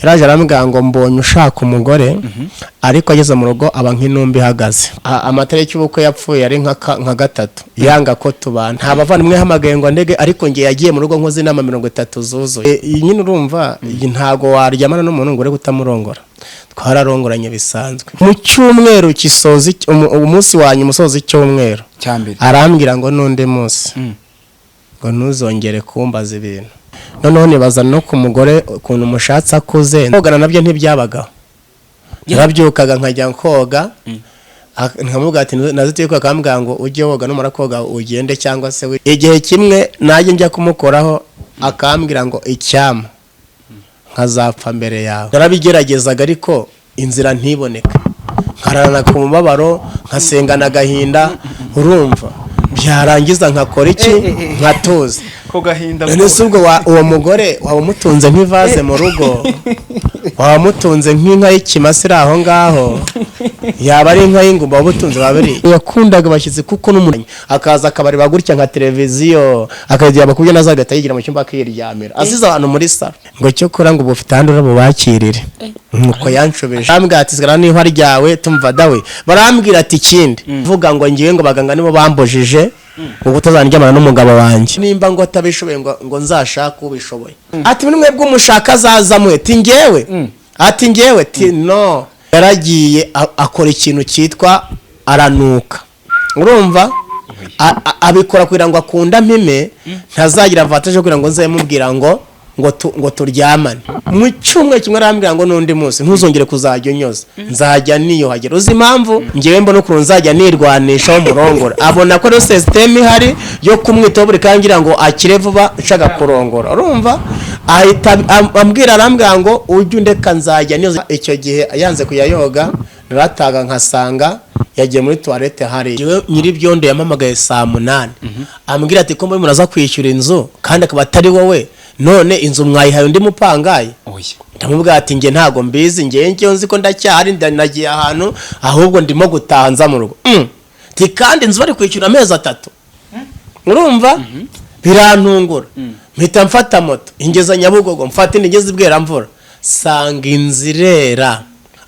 yaraje arambwira ngo mbonye ushaka umugore ariko ageze mu rugo aba nk'intumbi ihagaze. Amatariki y'ubukwe yapfuye ari nka 3 yanga ko tubana. Nta bavandimwe hamagaye ngo ndege ariko ngiye yagiye mu rugo nkoze inama 30 zuzuye. Nyine urumva ntago waryamana n'umuntu ngo ure gutamurongora. Twararongoranye bisanzwe. Mu cyumweru kisozi umunsi wanyu musozi cyumweru cyambere arambwira ngo nunde munsi ngo ntuzongere kumbaza ibintu. Noneho nibaza no ku mugore ukuntu umushatsi akuze kogana nabyo ntibyabagaho. Yarabyukaga nkajya koga nkamuga ati nazitiye ko akambwira ngo ujye woga numara koga ugende cyangwa se igihe kimwe naje njya kumukoraho akambwira ngo icyama nkazapfa mbere yawe. Narabigeragezaga ariko inzira ntiboneka. Nkarana ku mubabaro nkasengana agahinda urumva byarangiza nkakora iki nkatuza ko gahinda. Nese ubwo uwo mugore wamutunze nk'ivaze mu rugo wamutunze nk'inka y'ikimasi aho ngaho yaba ari inka y'ingumba wabutunze babiri. Yakundaga bashize kuko n'umuntu akaza akabari bagurya nka televiziyo akagiye bakubye nazagata yigira mu cyumba akiryamira asize abantu muri sala ngo cyo kora ngo bufite handi urabo bakirire nuko yanshobeje. Bambwira ati sigara niho ryawe tumva dawe barambwira ati kindi vuga ngo ngiye ngo baganga nibo bambojije ubu tuzandyamana n'umugabo wanjye nimba ngo atabishoboye ngo nzashaka ubishoboye. Ati mwe bw'umushaka azazamwe ati ngewe no yaragiye akora ikintu cyitwa aranuka urumva abikora kugira ngo akunda mpime ntazagira avantage kugira ngo nzaye mubwira ngo turyamane. Mu cyumwe kimwe arambwira ngo nundi munsi ntuzongere kuzajya unyoza nzajya niyo hagera. Uzi impamvu ngewe mbona ukuntu nzajya nirwanisha wo murongora abona ko no system ihari yo kumwitaho buri kangira ngo akire vuba nshaka kurongora urumva ahita ambwira arambwira ngo ujye undeka nzajya niyo. Icyo gihe yanze kuyayoga narataga nkasanga yagiye muri toilette hari nyiri byondo yamamagaye saa 8 ambwira ati ko muri muraza kwishyura inzu kandi akaba atari wowe none inzu mwayihaye undi mupangaye. Ndamubwira ati nge ntago mbizi nge nzi ko ndacyari ndanagiye ahantu ahubwo ndimo gutahanza mu rugo ti kandi inzu bari kwishyura amezi 3 urumva birantungura mpita mfata moto ingeza Nyabugogo mfata inigeze ibwera mvura sanga inzirera.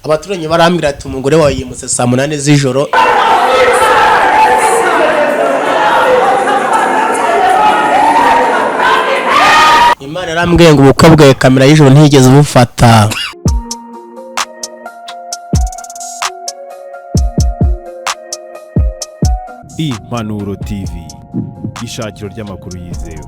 Abaturanyi barambwira ati umugore wawe yimutse saa 8 z'ijoro. Imana yarambwiye ngo ubukwe bwawe kamera y'ijoro ntigeze bufata. Impanuro TV ishakiro ry'amakuru yizewe.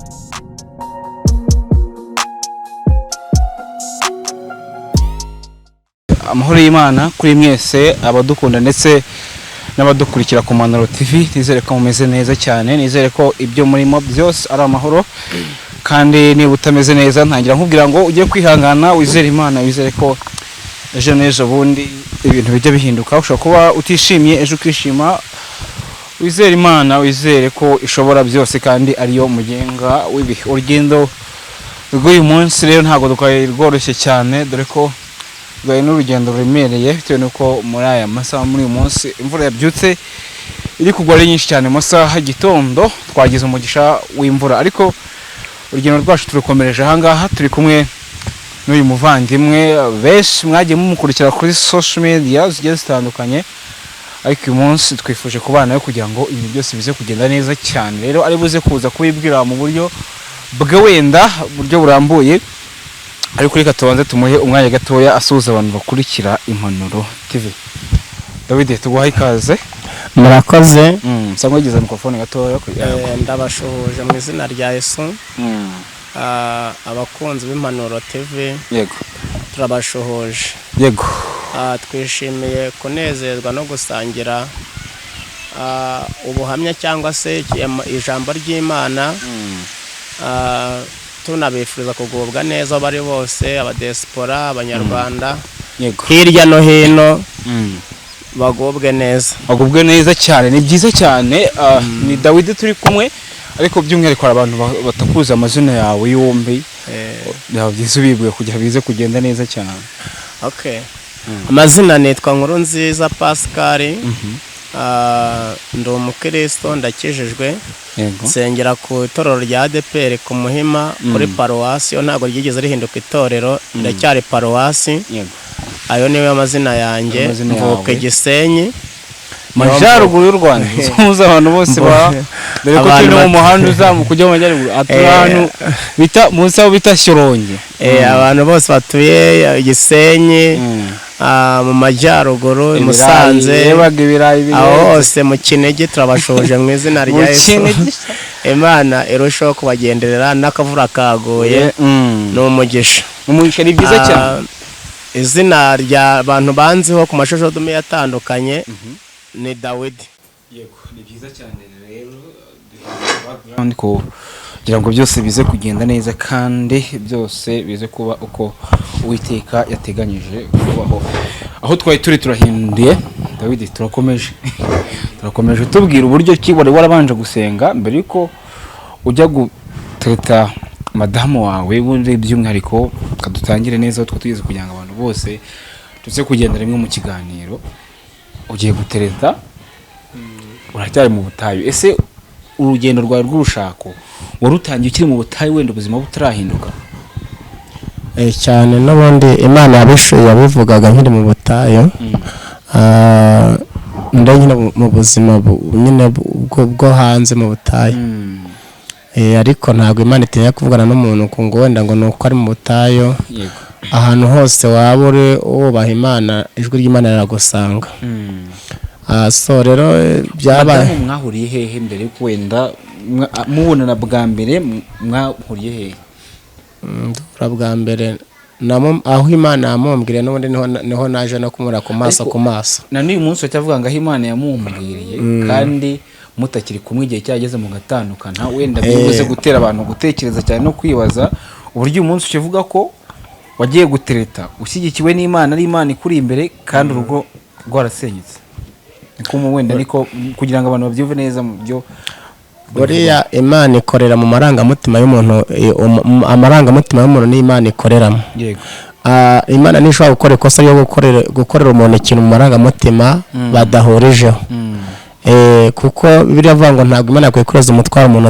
Amahoro y'Imana kuri mwese abadukunda ndetse n'abadukurikira ku Impanuro TV. Nizere ko mumeze neza cyane, nizere ko ibyo murimo byose ari amahoro kandi niba utameze neza ntangira nkubwira ngo ujye kwihangana wizere Imana, wizere ko ejo n'ejo bundi ibintu bijya bihinduka. Ushobora kuba utishimye ejo ukishima, wizere Imana, wizere ko ishobora byose kandi ariyo mugenga w'ibihe. Urugendo rw'uyu munsi rero ntago dukaye rworoshye cyane dore ko rwaye n'urugendo ruremereye bitewe nuko muri aya masaha muri uyu munsi imvura yabyutse iri kugwa ari nyinshi cyane. Masaha gitondo twagize umugisha w'imvura ariko urugendo rwacu turukomereje ahangaha turi kumwe n'uyu muvandimwe benshi mwagiye mumukurikira kuri social media zigiye zitandukanye ariko uyu munsi twifuje kubana yo kugira ngo ibintu byose bize kugenda neza cyane. Rero ari buze kuza kubibwira mu buryo bwe wenda buryo burambuye ariko reka tubanze tumuhe umwanya gatoya asuhuza abantu bakurikira Impanuro TV. David tuguha ikaze. Murakoze. Sangwa giza mikrofone gatoya ndabashohoje mu izina rya Yesu. Abakunzi b'Impanuro TV yego turabashohoje. Yego twishimiye kunezezwa no gusangira ubuhamya cyangwa se ijambo ry'Imana. Tunabifuriza kugubwa neza bari bose abadiaspora Abanyarwanda hirya no hino bagubwe neza cyane. Ni byiza cyane. Ni David turi kumwe ariko by'umwihariko abantu batakuza amazina yawe yombi byaba byiza ubibwiye kugira bize kugenda neza cyane. Okay. Amazina nitwa Nkuru Nziza Pascal. ndi umukristo ndakijijwe yego nsengera ku itorero rya ADPR ku Muhima kuri paruwasi, ntabwo ryigeze rihinduka itorero, ndacyari paruwasi. yego Ayo niyo amazina yanjye, Amazina mvuka yawe. Gisenyi Majyaruguru y'u Rwanda. Uza abantu bose dore ko turi mu muhanda uzamuka ujya mu majyaruguru, atuye ahantu bita munsi aho bita Shyorongi. abantu bose batuye Gisenyi mu majyaruguru, Musanze, aho hose mu Kinigi turabashoje mu izina rya Yesu. Imana irushaho kubagenderera, n'akavura kaguye n'umugisha. Umugisha ni byiza cyane. Izina rya abantu banziho ku mashusho dume yatandukanye ni Dawidi. Yego, ni byiza cyane rero background ko kugira ngo byose bize kugenda neza kandi byose bize kuba uko Uwiteka yateganyije kubaho. Aho twari turi turahinduye, Dawidi turakomeje tubwira uburyo ki wari warabanje gusenga mbere yuko ujya guteta madamu wawe, bundi by'umwihariko kadutangire neza aho twatugeze kugira ngo abantu bose tuze kugenda rimwe mu kiganiro. Ugiye gutereta, uracyari mu butayu. Ese urugendo rwawe rw'urushako warutangiye ukiri mu butayu, wenda ubuzima butarahinduka? Cyane n'ubundi Imana yabishuye yabivugaga nkiri mu butayu. Ndanyine mu buzima nyine bwo hanze mu butayu. Ariko ntabwo Imana itinya kuvugana n'umuntu ngo wenda ngo nuko ari mu butayu. Yego. Ahantu hose waba uri wubaha Imana, ijwi ry'Imana riragusanga. So rero byabaye. Mwahuriye hehe mbere ko wenda mubonana bwa mbere, mwahuriye hehe? Ndura bwa mbere aho Imana yamumbwiriye, n'ubundi niho naje no kumura ku maso ku maso. Na n'uyu munsi utavuga ngo aho Imana yamumbwiriye kandi mutakiri kumwe igihe cyageze mu gatandukana, wenda bivuze gutera abantu gutekereza cyane no kwibaza uburyo uyu munsi ukivuga ko wagiye gutereta ushyigikiwe n'Imana, ari Imana ikuri imbere kandi urugo rwarasenyutse. Niko wenda niko kugira ngo abantu babyumve neza mu byo buriya Imana ikorera mu marangamutima y'umuntu. Amarangamutima y'umuntu ni Imana ikoreramo. Yego. Imana nishobora gukora ikosa ryo gukorera umuntu ikintu mu marangamutima badahurijeho. Kuko biravuga ngo ntabwo Imana yakwikoreza umutwaro umuntu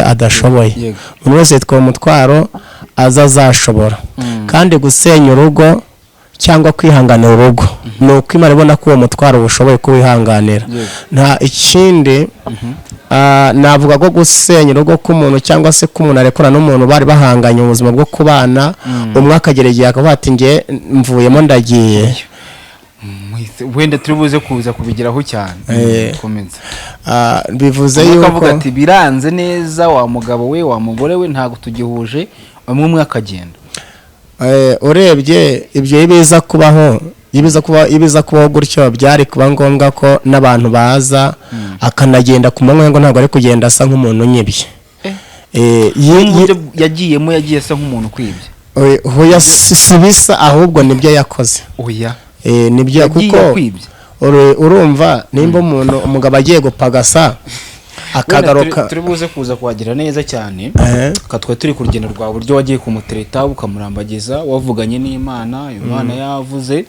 adashoboye. Umuntu wese yitwa umutwaro azashobora. Kandi gusenya urugo cyangwa kwihanganira urugo nuko Imana ibona ko uwo mutwaro ushoboye kuwihanganira. Nta ikindi navuga ko gusenya urugo k'umuntu cyangwa se k'umuntu arekora n'umuntu bari bahanganye ubuzima bwo kubana, umwe akagera igihe akavuga ati ngiye mvuyemo ndagiye. Wenda turi buze kuza kubigeraho cyane. Komeza. Bivuze yuko ukavuga ati biranze neza, wa mugabo we wa mugore we ntago tugihuje, umwe akagenda. Urebye ibyo ibiza kubaho gutyo, byari kuba ngombwa ko n'abantu baza akanagenda ku manywa ngo ntabwo ari kugenda asa nk'umuntu unyibye. Yagiyemo yagiye asa nk'umuntu kwibye. Hoya si bisa, ahubwo nibyo yakoze. Oya. Nibyo kuko urumva nimba umugabo agiye gupagasa akagaruka. Turi buze kuza kuhagira neza cyane. Katwe turi ku rugendo rwa buryo wagiye kumutereta ukamurambagiza, wavuganye n'Imana, Imana yavuze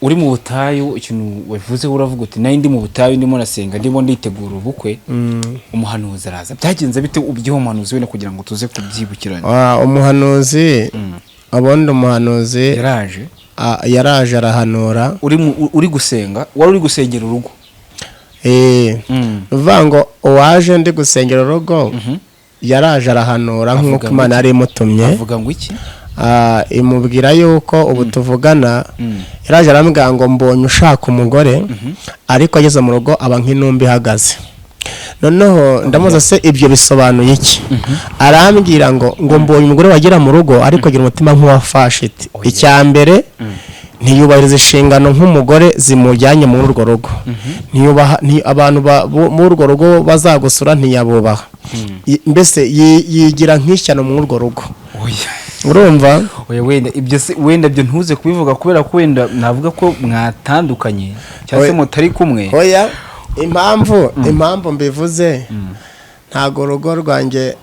uri mu butayu. Ikintu wavuze uravuga uti nayo ndi mu butayu ndimo nasenga, ndimo nditegura ubukwe. Umuhanuzi araza. Byagenze bite ubyo umuhanuzi we kugira ngo tuze kubyibukiranya? Umuhanuzi abondi umuhanuzi yaraje arahanura. Uri gusenga, wari uri gusengera urugo. Uvuga ngo uwaje ndi gusengera urugo yaraje arahanura nk'uko Imana yari imutumye. Avuga ngo iki? Imubwira yuko ubu tuvugana, yaraje arambwira ngo mbonye ushaka umugore, ariko ageze mu rugo aba nk'intumbi ihagaze. Noneho ndamuza se ibyo bisobanuye iki? Arambwira ngo mbonye umugore wagira mu rugo ariko agira umutima nk'uwafashiti. Icya mbere ntiyubahiriza inshingano nk'umugore zimujyanye muri urwo rugo. Abantu muri urwo rugo bazagusura ntiyabubaha. Mbese yigira nk'ishyano muri urwo rugo. Urumva? Wenda byo ntuze kubivuga kubera ko wenda navuga ko mwatandukanye cyangwa se mutari kumwe. Oya, impamvu mbivuze ntago urugo rwanjye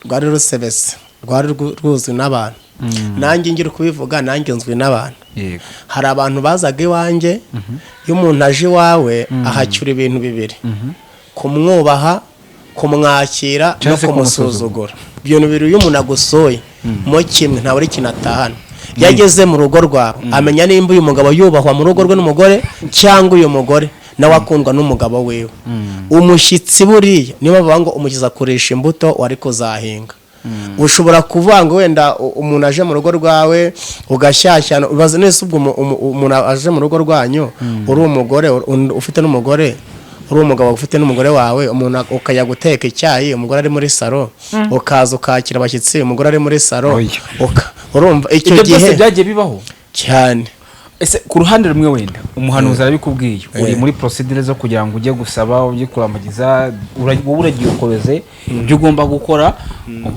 rwari rusebese, rwari rwuzwe n'abantu. nanjye ngira kubivuga nanjye nzwi n'abantu yego hari abantu bazaga iwanjye iyo umuntu aje iwawe ahacyura ibintu bibiri kumwubaha kumwakira no kumusuzugura ibyo bibiri iyo umuntu agusoye mo kimwe nta buri kinatahana yageze mu rugo rwawe amenya nimba uyu mugabo yubahwa mu rugo rwe n'umugore cyangwa uyu mugore nawe akundwa n'umugabo wiwe umushyitsi buriya niba bavuga ngo umukiza kurisha imbuto wari kuzahinga ushobora kuvanga wenda umuntu aje mu rugo rwawe ugashyashyana ubaze nese ubwo umuntu aje mu rugo rwanyu uri umugore ufite n'umugore uri umugabo ufite n'umugore wawe umuntu ukajya guteka icyayi umugore ari muri saro ukaza ukakira abashyitsi umugore ari muri saro urumva icyo gihe byose byagiye bibaho cyane. ese ku ruhande rumwe wenda umuhanuzi arabikubwiye uri muri procedure zo kugira ngo ujye gusaba ujye kurambagiza wowe uragiye ukomeze ibyo ugomba gukora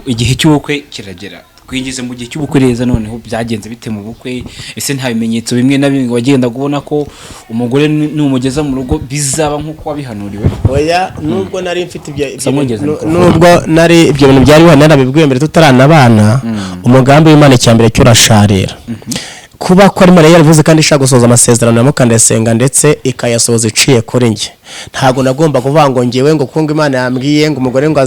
igihe cy'ubukwe kiragera twinjize mu gihe cy'ubukwe neza noneho byagenze bite mu bukwe ese nta bimenyetso bimwe na bimwe wagenda kubona ko umugore numugeza mu rugo bizaba nk'uko wabihanuriwe oya nubwo nari mfite nubwo nari ibyo bintu byari narabibwiye mbere tutaranabana umugambi w'Imana cyambere cyo urasharira kuba ko ari Mariya yaravuze kandi ishaka gusoza amasezerano yamukandesenga ndetse ikayasoza iciye kuri nge ntago nagomba kuvuga ngo ngewe ngo kunga Imana yambwiye ngo umugore ngo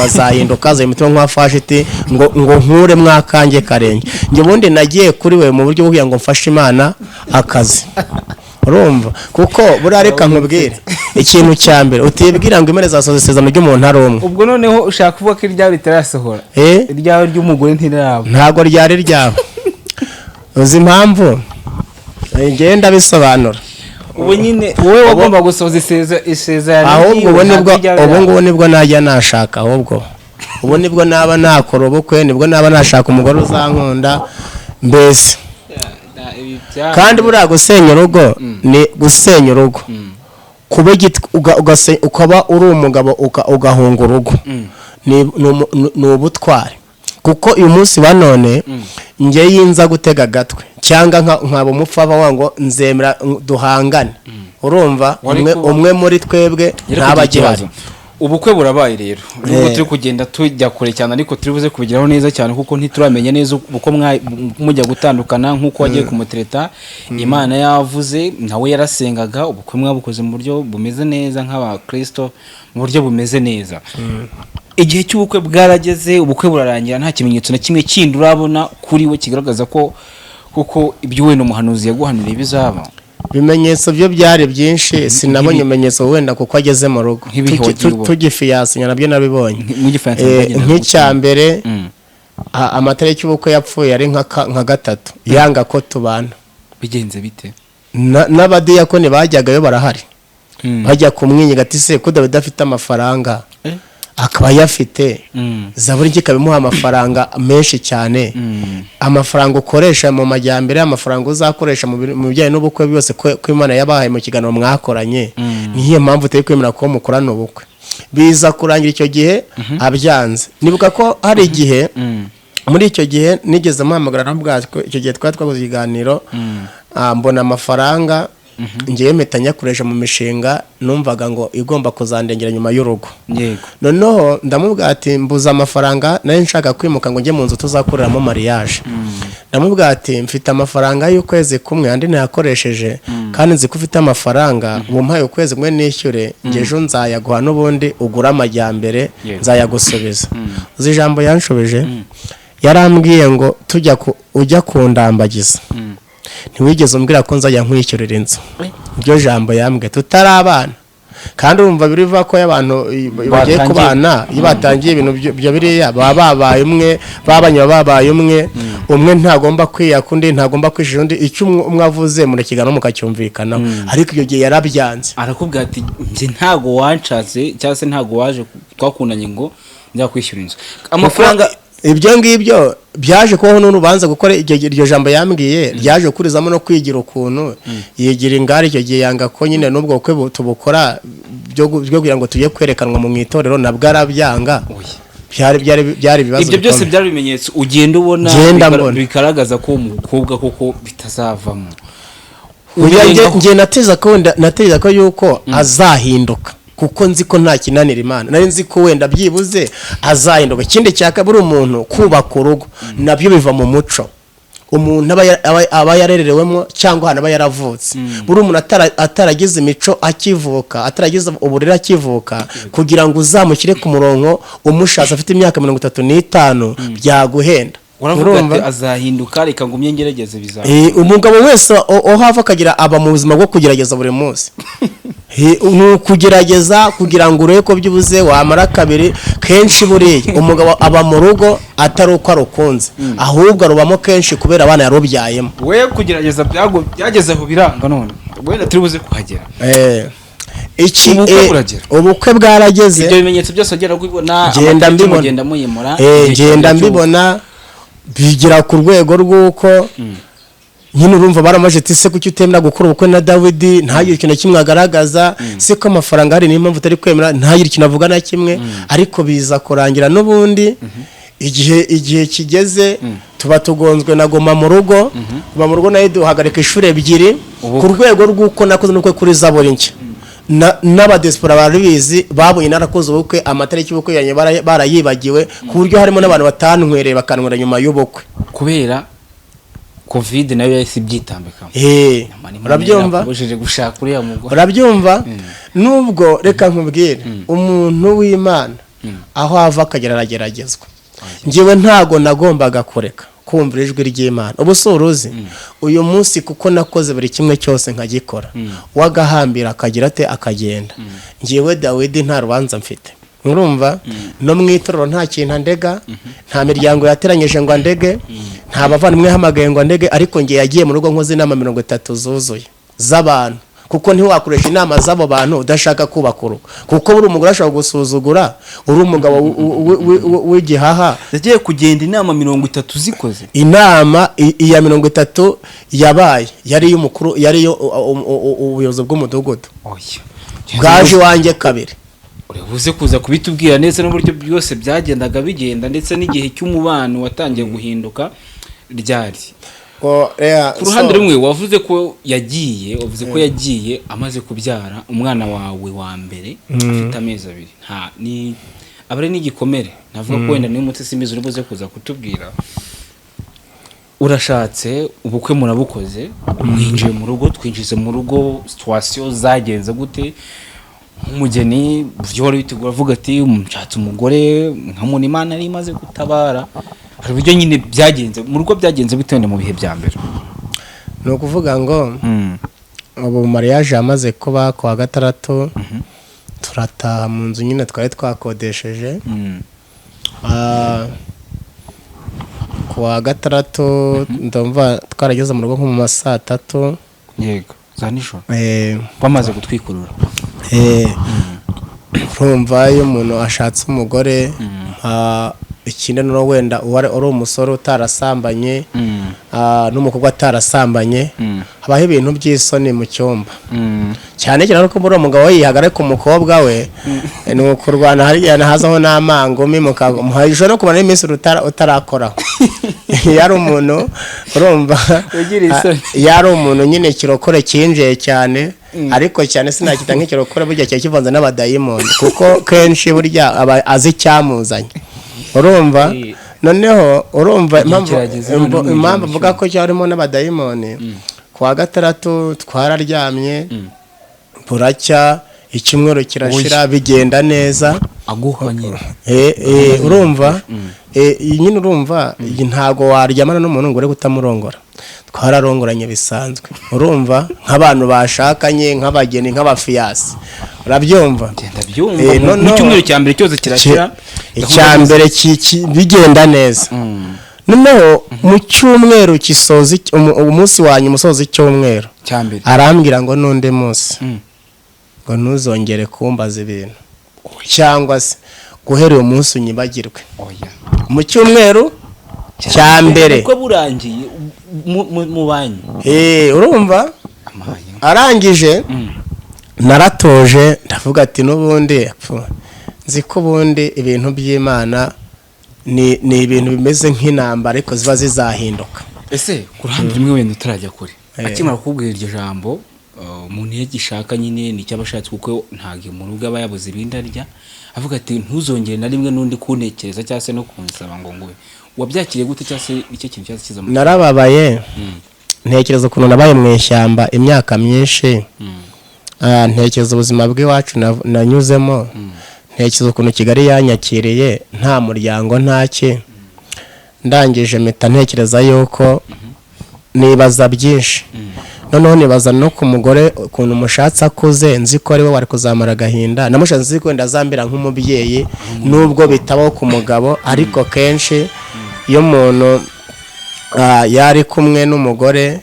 azahinduka azaye umutima nk'wafashiti ngo nkure mwakange karenge nge bundi nagiye kuri we mu buryo bwo ngo mfashe Imana akazi urumva kuko burareka nkubwire ikintu cya mbere utibwira ngo Imana izasoza isezerano ry'umuntu ari umwe ubwo noneho ushaka kuvuga ko iryawe ritarasohora iryawe ry'umugore ntirabo ntago ryari ryabo uzi impamvu ngenda bisobanura ubu nyine wowe wagomba gusoza isezerano ahubwo ubu nibwo najya nashaka ahubwo ubu nibwo naba nakora ubukwe nibwo naba nashaka umugore uzankunda mbese kandi buriya gusenya urugo ni gusenya urugo kuba ukaba uri umugabo ugahunga urugo ni ubutwari kuko uyu munsi wa none nge yinza gutega agatwe cyangwa nkaba umupfava wango nzemera duhangane urumva umwe muri twebwe ntabagihari ubukwe burabaye rero nubwo turi kugenda tujya kure cyane ariko turi buze kubigiraho neza cyane kuko ntituramenya neza uko mujya gutandukana nk'uko wagiye kumutereta Imana yavuze nawe yarasengaga ubukwe mwabukoze mu buryo bumeze neza nk'abakristo mu buryo bumeze neza igihe cy'ubukwe bwarageze ubukwe burarangira nta kimenyetso na kimwe kindi urabona kuri we kigaragaza ko kuko ibyo we n'umuhanuzi yaguhanuriye bizaba bimenyetso byo byari byinshi sinabonye ibimenyetso wenda kuko ageze mu rugo tugifiyasinya nabyo nabibonye nk'icya mbere amatariki y'ubukwe yapfuye ari nka gatatu yanga ko tubana bigenze bite n'abadiyakoni bajyagayo barahari bajya kumwinyiga ati se ko Dawidi afite amafaranga akaba yafite zaburi kikabimuha amafaranga menshi cyane amafaranga ukoresha mu majyambere amafaranga uzakoresha mu bijyanye n'ubukwe byose ko Imana yabahaye mu kiganiro mwakoranye niyo mpamvu uteye kwemera ko mukorana ubukwe biza kurangira icyo gihe abyanze nibuka ko hari igihe muri icyo gihe nigeze muhamagara nabwo icyo gihe twakoze ikiganiro mbona amafaranga ngiye mpita nyakoresha mu mishinga numvaga ngo igomba kuzandengera nyuma y'urugo noneho ndamubwira ati mbuza amafaranga nari nshaka kwimuka ngo njye mu nzu tuzakoreramo mariage ndamubwira ati mfite amafaranga y'ukwezi kumwe andi nayakoresheje kandi nzi ko ufite amafaranga ubu mpaye ukwezi kumwe nishyure ngejo nzayaguha n'ubundi ugura amajyambere nzayagusubiza uzi ijambo yanshubije yarambwiye ngo ujya kundambagiza ntiwigeze umbwira ko nzajya nkwishyurira inzu iryo jambo yambwiye tutarabana kandi urumva biriva ko y'abantu bagiye kubana iyo batangiye ibintu byo biriya baba babaye umwe babaye umwe ntagomba kwiyaka undi ntagomba kwishyura undi icyo umwe avuze murakigana mukacyumvikanaho ariko iyo gihe yarabyanze arakubwira ati njye ntago wanshatse cyangwa se ntago waje twakundanye ngo njya kwishyura inzu amafaranga ibyo ngibyo byaje kubaho n'urubanza gukora iryo jambo yambwiye ryaje kurizamo no kwigira ukuntu yigira ingari icyo gihe yanga ko nyine n'ubwo bukwe tubukora byo kugira ngo tujye kwerekanwa mu itorero nabwo arabyanga byari ibibazo ibyo byose byari bimenyetso ugenda ubona bigaragaza ko umukobwa koko bitazavamo ngiye nateza ko yuko azahinduka kuko nzi ko nta kinanira Imana, nari nzi ko wenda byibuze azahinduka. Ikindi cyaka buri umuntu kubaka urugo nabyo biva mu muco umuntu aba yarererewemo cyangwa aba yaravutse. Buri umuntu ataragize imico akivuka, ataragize uburere akivuka, kugira ngo uzamukire ku murongo umushatse afite imyaka 35 byaguhenda. Uravuga ati azahinduka, reka ngumye ngerageze bizaba. Umugabo wese ohava akagira aba mu buzima bwo kugerageza buri munsi. Kugerageza kugira ngo urebe ko byubuze wamara kabiri. Kenshi buriye umugabo aba mu rugo atari uko arukunze, ahubwo arubamo kenshi kubera abana yarubyayemo. We kugerageza byagezeho biranga, none wenda turibuze kuhagera. Ubukwe bwarageze, ibyo bimenyetso byose agera kubibona, ngenda mbibona bigira ku rwego rw'uko nyine urumva baramaje ati se kuki utemera gukora ubukwe na Dawidi, ntagire ikintu kimwe agaragaza, se ko amafaranga hari niyo mpamvu utari kwemera, ntagire ikintu avuga na kimwe. Ariko biza kurangira n'ubundi igihe kigeze tuba tugonzwe na goma mu rugo. Goma mu rugo nayo duhagarika ishuri 2 ku rwego rw'uko nakoze n'ukwe kuri Zaburi nshya. N'abadespora baribizi babonye narakoze ubukwe, amatariki y'ubukwe yanye barayibagiwe, ku buryo harimo n'abantu batantwereye bakanwera nyuma y'ubukwe kubera covid nayo yahise byitambika. Urabyumva gushaka uriya mugore, urabyumva. Nubwo reka nkubwire umuntu w'Imana aho ava akagera arageragezwa. Ngiwe ntago nagombaga kureka kumvira ijwi ry'Imana. Ubusuruzi uyu munsi kuko nakoze buri kimwe cyose nkagikora, wagahambira akagira ate akagenda. Ngiwe Dawidi nta rubanza mfite, urumva. No mwitorero nta kintu ndega, nta miryango yateranyije ngo ndege, nta bavandimwe hamagaye ngo ndege. Ariko ngiye yagiye mu rugo nkoze inama 30 zuzuye z'abantu, kuko ntiwakoresha inama z'abo bantu udashaka kubaka urugo. Kuko buri umugore ashobora gusuzugura uri umugabo w'igihaha. Yagiye kugenda inama 30 zikoze. Inama iya 30 yabaye yari y'umukuru, yari yo ubuyobozi bw'umudugudu. Bwaje wanjye kabiri. Urabuze kuza kubitubwira neza n'uburyo byose byagendaga bigenda, ndetse n'igihe cy'umubano watangiye guhinduka ryari. Ku ruhande rumwe wavuze ko yagiye amaze kubyara umwana wawe wa mbere afite amezi 2. Abari n'igikomere navuga ko wenda niyo mutse simizo uribuze kuza kutubwira. Urashatse, ubukwe murabukoze, mwinjiye mu rugo, twinjize mu rugo, situation zagenze gute? Umugeni byo wari bitegura avuga ati umushatse umugore nkamuna Imana ari imaze gutabara. Hari uburyo nyine byagenze mu rugo, byagenze bitende mu bihe bya mbere. No kuvuga ngo ubu mariage amaze kuba kwa 6 turataha mu nzu nyine twari twakodesheje. Kwa 6 ndumva twarageze mu rugo nko mu masaa 3. Yego, za nijoro. Bamaze gutwikurura. Urumva iyo umuntu ashatse umugore ikindi no wenda uri umusore utarasambanye n'umukobwa atarasambanye, habaho ibintu by'isoni mu cyumba. Cyane cyane ko muri umugabo yihagare ku mukobwa we ni ukurwana hariya hazaho n'amangumi muhajije no kubana iminsi utarakora. Yari umuntu urumva yari umuntu nyine kirokore kinjeye cyane, ariko cyane sinakita nk'ikirokore burya cyo kivanze n'abadayimoni, kuko kenshi burya azi cyamuzanye. Urumva noneho urumva impamvu avuga ko cyarimo n'abadayimoni. Kwa 6 twararyamye buracya, icyumweru kirashira bigenda neza. Aguhanye urumva nyine urumva ntago waryamana n'umuntu ngo ure gutamurongora. Twararongoranye bisanzwe, urumva nk'abantu bashakanye, nk'abageni, nk'abafiyasi. Urabyumva? Mu cyumweru cya mbere cyose kirashira, icyambere bigenda neza. Noneho mu cyumweru kisoza umunsi wanyu musoza icyumweru cyambere arambwira ngo nonde munsi ngo ntuzongere kumbaza ibintu, cyangwa se guhera uwo munsi unyibagirwe. Mu cyumweru cyambere uko burangiye mu banyu. Urumva arangije naratoje ndavuga ati n'ubundi nzi ko ubundi ibintu by'Imana ni ibintu bimeze nk'intambara ariko ziba zizahinduka. Ese ku ruhande rumwe wenda utarajya kure, akimara kubwira iryo jambo umuntu iyo agishaka nyine nicyo aba ashatse kuko ntabwo mu rugo aba yabuze ibindi arya avuga ati ntuzongere na rimwe n'undi kuntekereza cyangwa se no kunsaba ngo nguwe wabyakiriye gute cyangwa se icyo kintu cyose kiza mu narababaye ntekereza ukuntu nabaye mu ishyamba imyaka myinshi ntekereza ubuzima bw'iwacu nanyuzemo ntekereza ukuntu Kigali yanyakiriye nta muryango ntaki ndangije mpita ntekereza yuko nibaza byinshi noneho nibaza no ku mugore ukuntu umushatsi akuze nzi ko ari we wari kuzamara agahinda namushatse nzi ko ndazambira nk'umubyeyi nubwo bitabaho ku mugabo ariko kenshi iyo umuntu yari kumwe n'umugore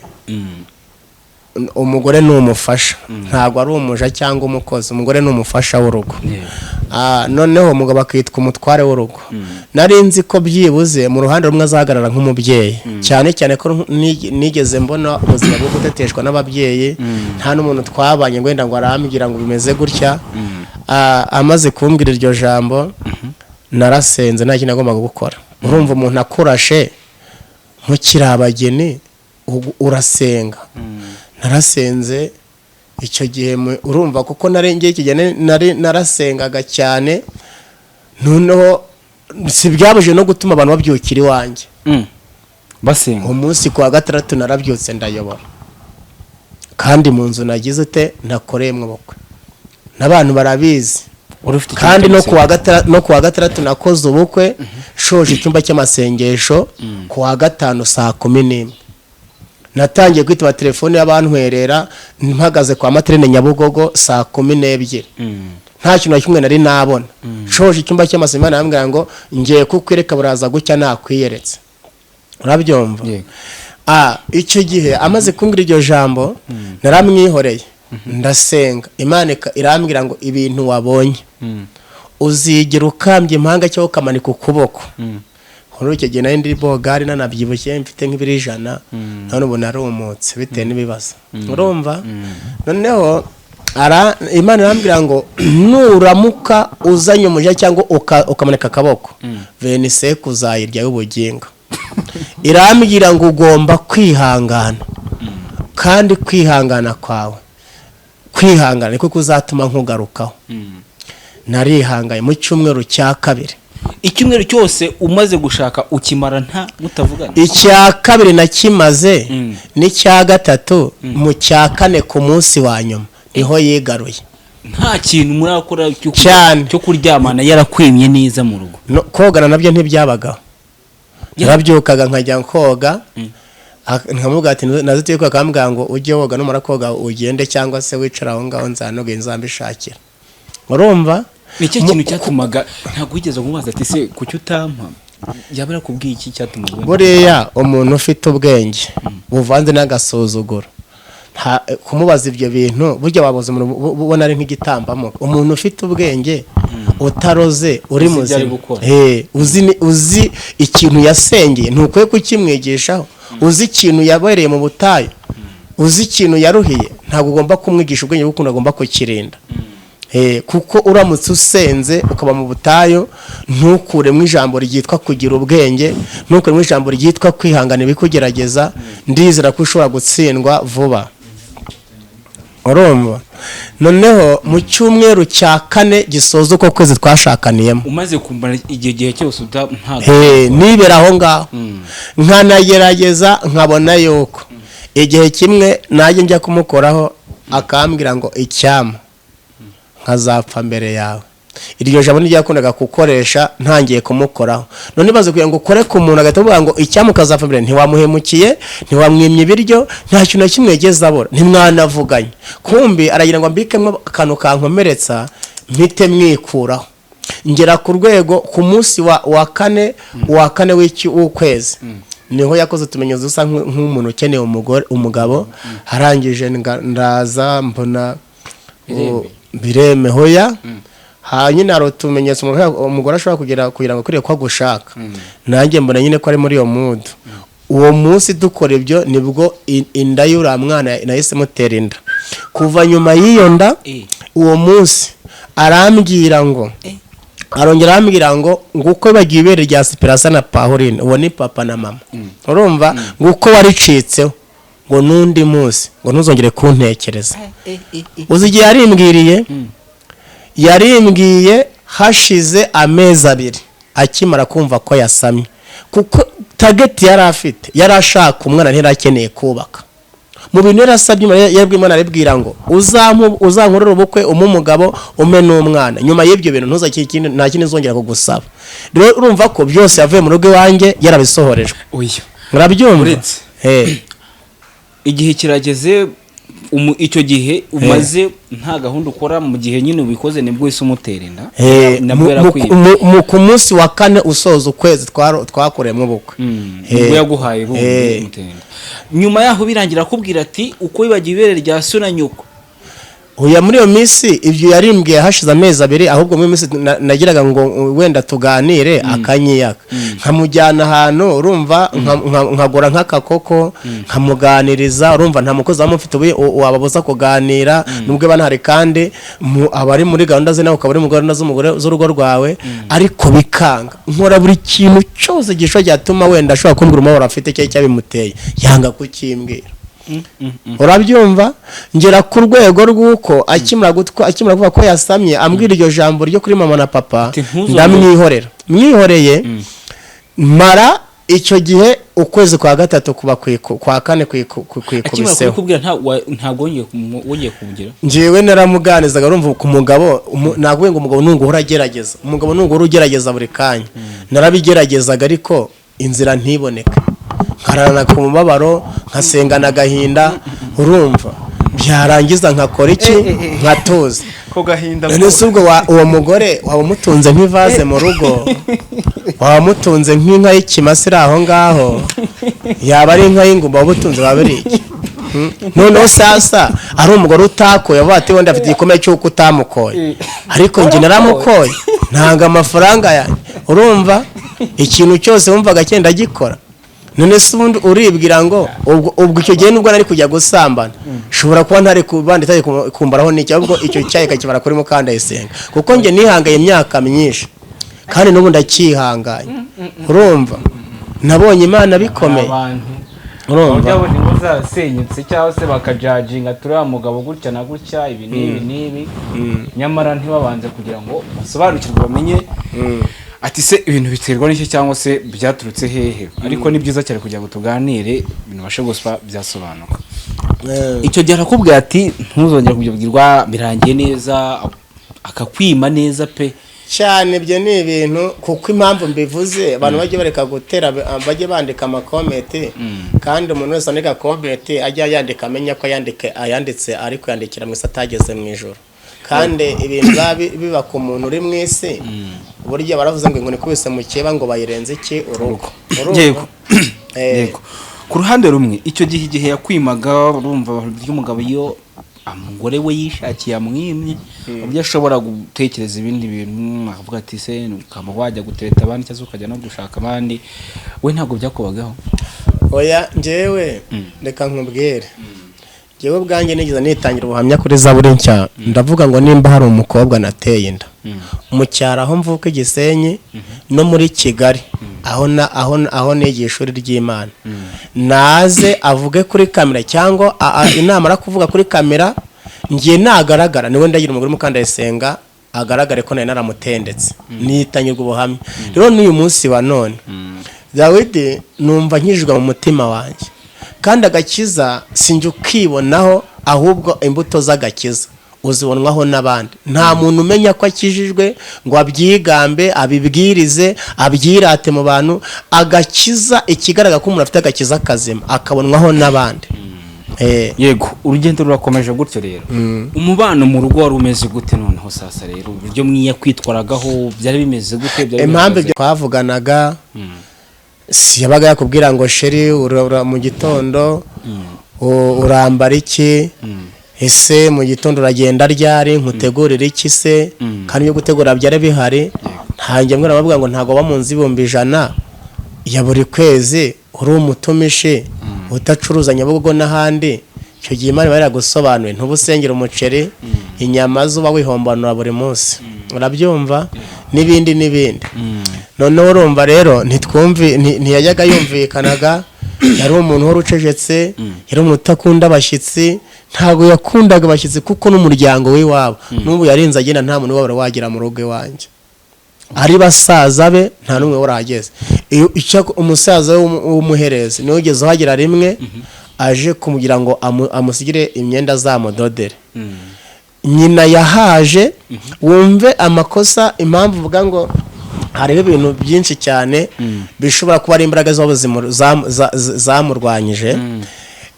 umugore ni umufasha ntabwo ari umuja cyangwa umukozi umugore ni umufasha w'urugo noneho umugabo akitwa umutware w'urugo nari nzi ko byibuze mu ruhande rumwe azahagarara nk'umubyeyi cyane cyane ko nigeze mbona ubuzima bwo guteteshwa n'ababyeyi nta n'umuntu twabanye wenda ngo arambwira ngo bimeze gutya amaze kumbwira iryo jambo narasenze nta kintu agomba gukora urumva umuntu akurashe nk'ukiri abageni urasenga narasenze icyo gihe urumva kuko narengeye ikigene narasengaga cyane noneho si byabuje no gutuma abantu babyukira iwanjye basenga umunsi kwa gatandatu narabyutse ndayobora kandi mu nzu nagize ute nakoreyemo ubukwe n'abantu barabizi kandi no kuwa gatandatu nakoze ubukwe shoje icyumba cy'amasengesho kuwa gatanu saa 11 natangiye kwitaba telefone y'abantwerera mpagaze kwa Materene Nyabugogo saa 12 nta kintu kimwe nari nabona shoje icyumba cy'amasengesho nambwira ngo ngiye kukwereka buraza gucya nakwiyeretse urabyumva icyo gihe amaze kumbwira iryo jambo naramwihoreye ndasenga Imana irambwira ngo ibintu wabonye uzigira ukambye impanga cyangwa ukamanika ukuboko muri icyo gihe nari ndi bogari nanabyibushye mfite nk'ibiri 100 none ubu narumutse bitewe n'ibibazo urumva noneho Imana irambwira ngo nuramuka uzanye umuja cyangwa ukamanika akaboko venise kuzayirya y'ubugingo irambwira ngo ugomba kwihangana kandi kwihangana kwawe kwihangana niko kuzatuma nkugarukaho narihangaye mu cyumweru cya kabiri icyumweru cyose umaze gushaka ukimara nta mutavugana icya kabiri nakimaze n'icya gatatu mu cya kane ku munsi wa nyuma niho yigaruye nta kintu murakora cyo kuryamana yarakwemye neza mu rugo kogana nabyo ntibyabagaho yarabyukaga nkajya koga nkamuga ati nazitiye ko akambwira ngo ujye woga numara koga ugende cyangwa se wicara aho ngaho nzanoge nzambishakira urumva nicyo kintu cyatumaga ntabwo wigeze kumubaza ati se kuki utampa yabara kubwiye iki cyatuma buriya umuntu ufite ubwenge buvanze n'agasuzuguro kumubaza ibyo bintu burya wabuze umuntu ubona ari nk'igitambamo umuntu ufite ubwenge utaroze uri muzima uzi ikintu yasengeye ntukwiye kukimwigishaho uzi ikintu yabereye mu butayu uzi ikintu yaruhiye ntabwo ugomba kumwigisha ubwenge kuko agomba kukirinda kuko uramutse usenze ukaba mu butayu ntukuremo ijambo ryitwa kugira ubwenge ntukuremo ijambo ryitwa kwihangana ibikugerageza ndizera ko ushobora gutsindwa vuba urumva noneho mu cyumweru cya kane gisoza uko kwezi twashakaniyemo umaze kumara igihe cyose nibera aho ngaho nkanagerageza nkabona yuko igihe kimwe najye njya kumukoraho akambwira ngo icyama nkazapfa mbere yawe iryo jambo niryakundaga gukoresha ntangiye kumukoraho none baze kugira ngo ukore ku muntu agatavuga ngo icyama ukazapfa mbere ntiwamuhemukiye ntiwamwimye ibiryo nta kintu kimwe yigeze abura ntimwanavuganye kumbi aragira ngo mbikemo akantu kankomeretsa mpite mwikuraho ngera ku rwego ku munsi wa kane w'ukwezi niho yakoze tumenyeza usa nk'umuntu ukeneye umugabo harangije ndaza mbona bireme hoya hanyine hari utumenyetso umugore ashobora kugira ngo akwiriye ko agushaka nanjye mbona nyine ko ari muri iyo mudu uwo munsi dukora ibyo nibwo inda y'uriya mwana nahise mutera inda kuva nyuma y'iyo nda uwo munsi arambwira ngo arongera arambwira ngo nguko bagiye ibere rya Sipirasa na Pauline uwo ni papa na mama urumva nguko waricitseho ngo nundi munsi ngo ntuzongere kuntekereza. Uzi igihe yarimbwiye hashize amezi 2 akimara kumva ko yasamye, kuko target yari afite yari ashaka umwana ntirakeneye kubaka. Mu bintu yarasabye yabwiye Imana aribwira ngo uzankorera ubukwe umugabo ume n'umwana, nyuma y'ibyo bintu ntuzakikindi nta kindi nzongera kugusaba. Rero urumva ko byose yavuye mu rugo iwanjye yarabisohorejwe. Murabyumva? Igihe kirageze, icyo gihe umaze nta gahunda ukora, mu gihe nyine ubikoze nibwo wese umutera inda. Ku munsi wa 4 usoza ukwezi twakoreyemo ubukwe nibwo yaguhaye umutera inda. Nyuma yaho birangira akubwira ati uko wibagiye ibere rya so na nyoko. Uya muri iyo minsi ibyo yarimbwiye hashize amezi 2, ahubwo muri minsi nagiraga ngo wenda tuganire akanyiyaka, nkamujyana ahantu urumva nkagora nk'akakoko nkamuganiriza, urumva nta mukozi wamufite wababuza kuganira nubwo banahari, kandi abari muri gahunda ze nawe ukaba ari mu gahunda z'urugo rwawe, ariko bikanga. Nkora buri kintu cyose gisho cyatuma wenda ashobora kumbwira umubabaro afite cyo cyabimuteye, yanga kukimbwira. Urabyumva? Ngera ku rwego rw'uko akimara kuvuga ko yasamye ambwira iryo jambo ryo kuri mama na papa, mwihoreye mara icyo gihe ukwezi kwa 3 kuba kwa 4 kwikubiseho. Kubwira ntabwo wongeye kumbwira. Njewe naramuganizaga, urumva ku mugabo naguye ngo umugabo nungu uragerageza, umugabo nungu urugerageza buri kanya. Narabigeragezaga ariko inzira ntiboneka, nkarana ku mubabaro, nkasengana agahinda, urumva byarangiza nkakora iki, nkatuza ko gahinda. None ubwo uwo mugore waba umutunze nk'ivaze mu rugo, waba mutunze nk'inka y'ikimasi aho ngaho, yaba ari inka y'ingumba waba utunze babiri iki. None sasa ari umugore utakoye avuga ati wenda afite igikomeye cy'uko utamukoye, ariko njye naramukoye ntanga amafaranga yanjye, urumva ikintu cyose wumvaga cyenda gikora. None se ubundi uribwira ngo ubwo icyo gihe nubwo nari kujya gusambana shobora kuba ntari kubandi taye kumbaraho n'icyo, ahubwo icyo cyaye kakibara kuri mukandayisenga, kuko njye nihangaye imyaka myinshi kandi n'ubu ndakihanganye. Urumva nabonye Imana bikomeye. Urumva ngo zasenyutse cyangwa se bakajajinga turiya mugabo gutya na gutya ibi n'ibi, nyamara ntibabanze kugira ngo basobanukirwe bamenye ati se ibintu biterwa n'iki cyangwa se byaturutse hehe. Ariko ni byiza cyane kugira ngo tuganire ibintu bashe guspa byasobanuka. Icyo gihe arakubwira ati ntuzongera kubyibwirwa, birangiye neza, akakwima neza pe cyane. Ibyo ni ibintu kuko impamvu mbivuze abantu bajye bareka gutera, bajye bandika amakomete, kandi umuntu wese andika komete ajya yandika amenya ko yanditse ariko yandikira mu atageze mu ijoro. Kandi ibintu biba ku muntu uri mu isi, burya baravuze ngo nikubise mu keba ngo bayirenze iki urugo. Yego. Ku ruhande rumwe icyo gihe yakwimaga, urumva ry'umugabo iyo umugore we yishakiye amwimye, ubyo ashobora gutekereza ibindi bintu, akavuga ati se ukaba wajya gutereta abandi cyangwa ukajya no gushaka abandi, we ntabwo byakubagaho. Oya njyewe reka nkubwire, njyewe bwanjye nigeze nitangira ubuhamya kuri Zaburi nshya, ndavuga ngo nimba hari umukobwa nateye inda mu cyaro aho mvuka Gisenyi no muri Kigali aho nigiye ishuri ry'Imana, naze avuge kuri kamera cyangwa inama ara kuvuga kuri kamera, ngiye nagaragara niwe ndagira umugore mukandayisenga agaragare ko nari naramutendetse, nitanyirwa ubuhamya. Rero n'uyu munsi wa none Dawidi numva nkijwe mu mutima wanjye, kandi agakiza sinjye ukibonaho, ahubwo imbuto z'agakiza uzibonwaho n'abandi. Nta muntu umenya ko akijijwe ngo abyigambe, abibwirize, abyirate mu bantu. Agakiza ikigaragara ko umuntu afite agakiza kazima akabonwaho n'abandi. Yego, urugendo rurakomeje gutyo rero. Umubano mu rugo wari umeze gute noneho sasa rero? Uburyo mwiye kwitwaragaho byari bimeze gute? Impamvu ibyo twavuganaga, si yabaga yakubwira ngo sheri mu gitondo urambara iki, ese mu gitondo uragenda ryari, nkutegurira iki se, kandi yo gutegura byari bihari. Ntange mwe nabavuga ngo ntago bamunzi 100 ya buri kwezi uri umutumishi utacuruza Nyabugogo n'ahandi. Icyo gihe Imana bari gusobanuye ntubusengera umuceri, inyama zuba wihombanura buri munsi, urabyumva, n'ibindi. Noneho urumva rero ntiyajyaga yumvikanaga yari umuntu wari ucecetse, yari umuntu utakunda abashyitsi, ntabwo yakundaga abashyitsi kuko n'umuryango w'iwabo n'ubu yarinze agenda nta muntu wabura wagira mu rugo iwanjye, ari basaza be nta n'umwe warageze. Umusaza w'umuherezi niwe ugeze uhagera rimwe aje kumugira ngo amusigire imyenda azamudodere. Nyina yahaje, wumve amakosa, impamvu uvuga ngo hariho ibintu byinshi cyane bishobora kuba ari imbaraga z'ubuzima zamurwanyije.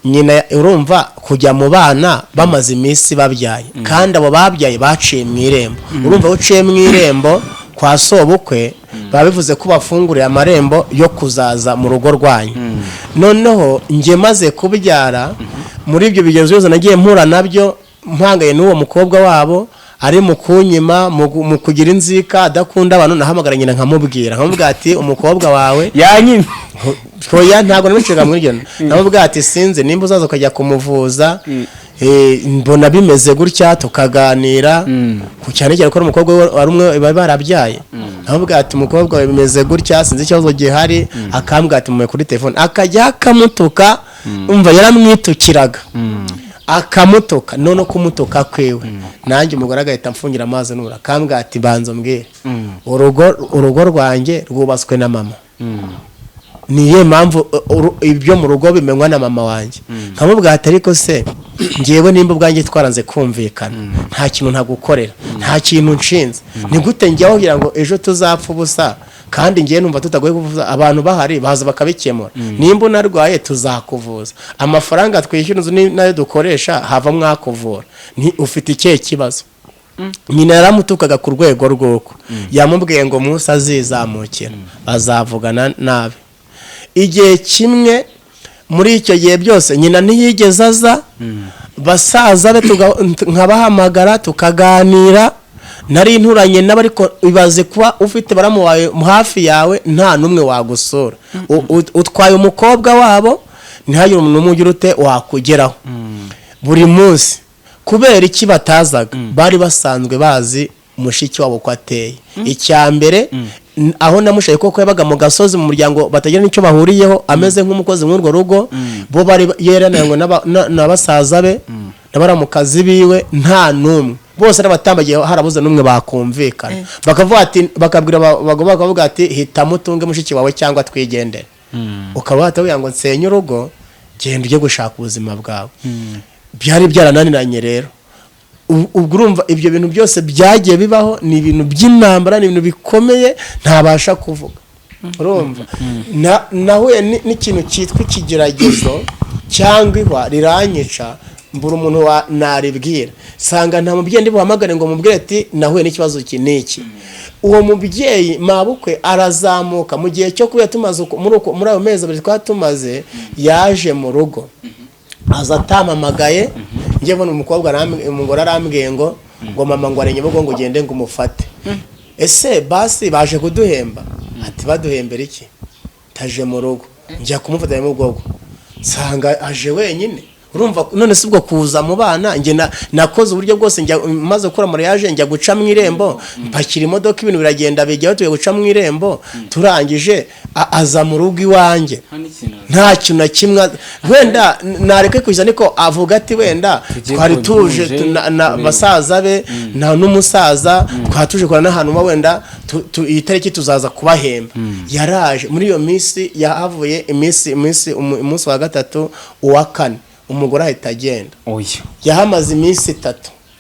Nyina urumva kujya mu bana bamaze iminsi babyaye, kandi abo babyaye baciye mu irembo. Urumva uciye mu irembo kwa sobukwe baba bivuze ko bafunguriye amarembo yo kuzaza mu rugo rwanyu. Noneho njye maze kubyara, muri ibyo bigezo byose nagiye mpura nabyo, mpangaye n'uwo mukobwa wabo ari mu kunyima, mu kugira inzika, adakunda abantu. Nahamagara nyina nkamubwira ati umukobwa wawe yanyimye, hoya ntabwo nabicega muri iryo, namubwira ati sinzi nimba uzaza ukajya kumuvuza, mbona bimeze gutya, tukaganira ku cyane cyane ko umukobwa wari umwe bari barabyaye. Namubwira ati umukobwa wawe bimeze gutya, sinzi ikibazo gihari. Akambwira ati mume kuri telefone, akajya akamutuka, umva yaramwitukiraga akamutoka, none kumutoka kwewe nanjye umugore agahita amfungira amazi nura. Akambwira ati banza mbwire, urugo rwanjye rwubatswe na mama, niye mpamvu ibyo mu rugo bimenywa na mama wanjye. Nkamubwira ati ariko se ngewe nimba ubwanjye twaranze kumvikana, nta kintu ntagukorera, nta kintu nshinze, ni gute njyaho kugira ngo ejo tuzapfa ubusa, kandi ngiye numva tutagoye kuvuza, abantu bahari baza bakabikemura. Nimba unarwaye tuzakuvuza, amafaranga twishyura inzu nayo dukoresha hava mwakuvura, ni ufite ikihe kibazo? Nyina yaramutukaga ku rwego rw'uko yamubwiye ngo Musa azizamukira azavugana nabi. Igihe kimwe muri icyo gihe byose nyina ntiyigeze aza, basaza be nkabahamagara tukaganira, nari inturanye nabo, ariko ibaze kuba ufite baramuwaye hafi yawe nta numwe wagusura. Utwaye umukobwa wabo ntihagire umuntu umugira ute wakugeraho buri munsi. Kubera iki batazaga? Bari basanzwe bazi mushiki wabo ko ateye. Icya mbere aho namushaye koko yabaga mu gasozi mu muryango batagira n'icyo bahuriyeho, ameze nk'umukozi mw'urwo rugo, bo bari yerananywe n'abasaza be n'abaramukazi biwe, nta numwe, bose arabatambagiye, harabuze numwe bakumvikana. Bakavuga ati, bakabwira bakavuga ati hitamo utunge mushiki wawe cyangwa twigendere. Ukaba watavuga ngo nsenye urugo, genda ujye gushaka ubuzima bwawe. Byari byarananiranye rero. Ubwo urumva ibyo bintu byose byagiye bibaho, ni ibintu by'intambara, ni ibintu bikomeye ntabasha kuvuga. Urumva nahuye n'ikintu cyitwa ikigeragezo cyangwa ihwa riranyica, mbura umuntu naribwira. Sanga nta mubyeyi ndi buhamagare ngo mubwire ati nahuye n'ikibazo iki n'iki. Uwo mubyeyi mabukwe arazamuka mu gihe cyo kuba tumaze muri ayo mezi abiri twatumaze, yaje mu rugo aza atamamagaye. Njye mbona umugore arambwiye ngo mama ngo arenye ngo ugende ngo umufate. Ese basi baje kuduhemba? Ati baduhembera iki? Taje mu rugo, njya kumufata mu bwogo, nsanga aje wenyine. Urumva none si ubwo kuza mu bana, njye nakoze uburyo bwose, njya maze gukora mariage, njya guca mu irembo, mpakira imodoka, ibintu biragenda bijyaho, tuye guca mu irembo, turangije aza mu rugo iwanjye, nta kintu na kimwe. Wenda nareke kuza niko avuga ati wenda twari tuje na basaza be na n'umusaza, twatuje kora n'ahantu wenda iyi tariki tuzaza kubahemba. Yaraje muri iyo minsi, yahavuye umunsi wa gatatu, uwa kane umugore ahita agenda. Yahamaze iminsi 3.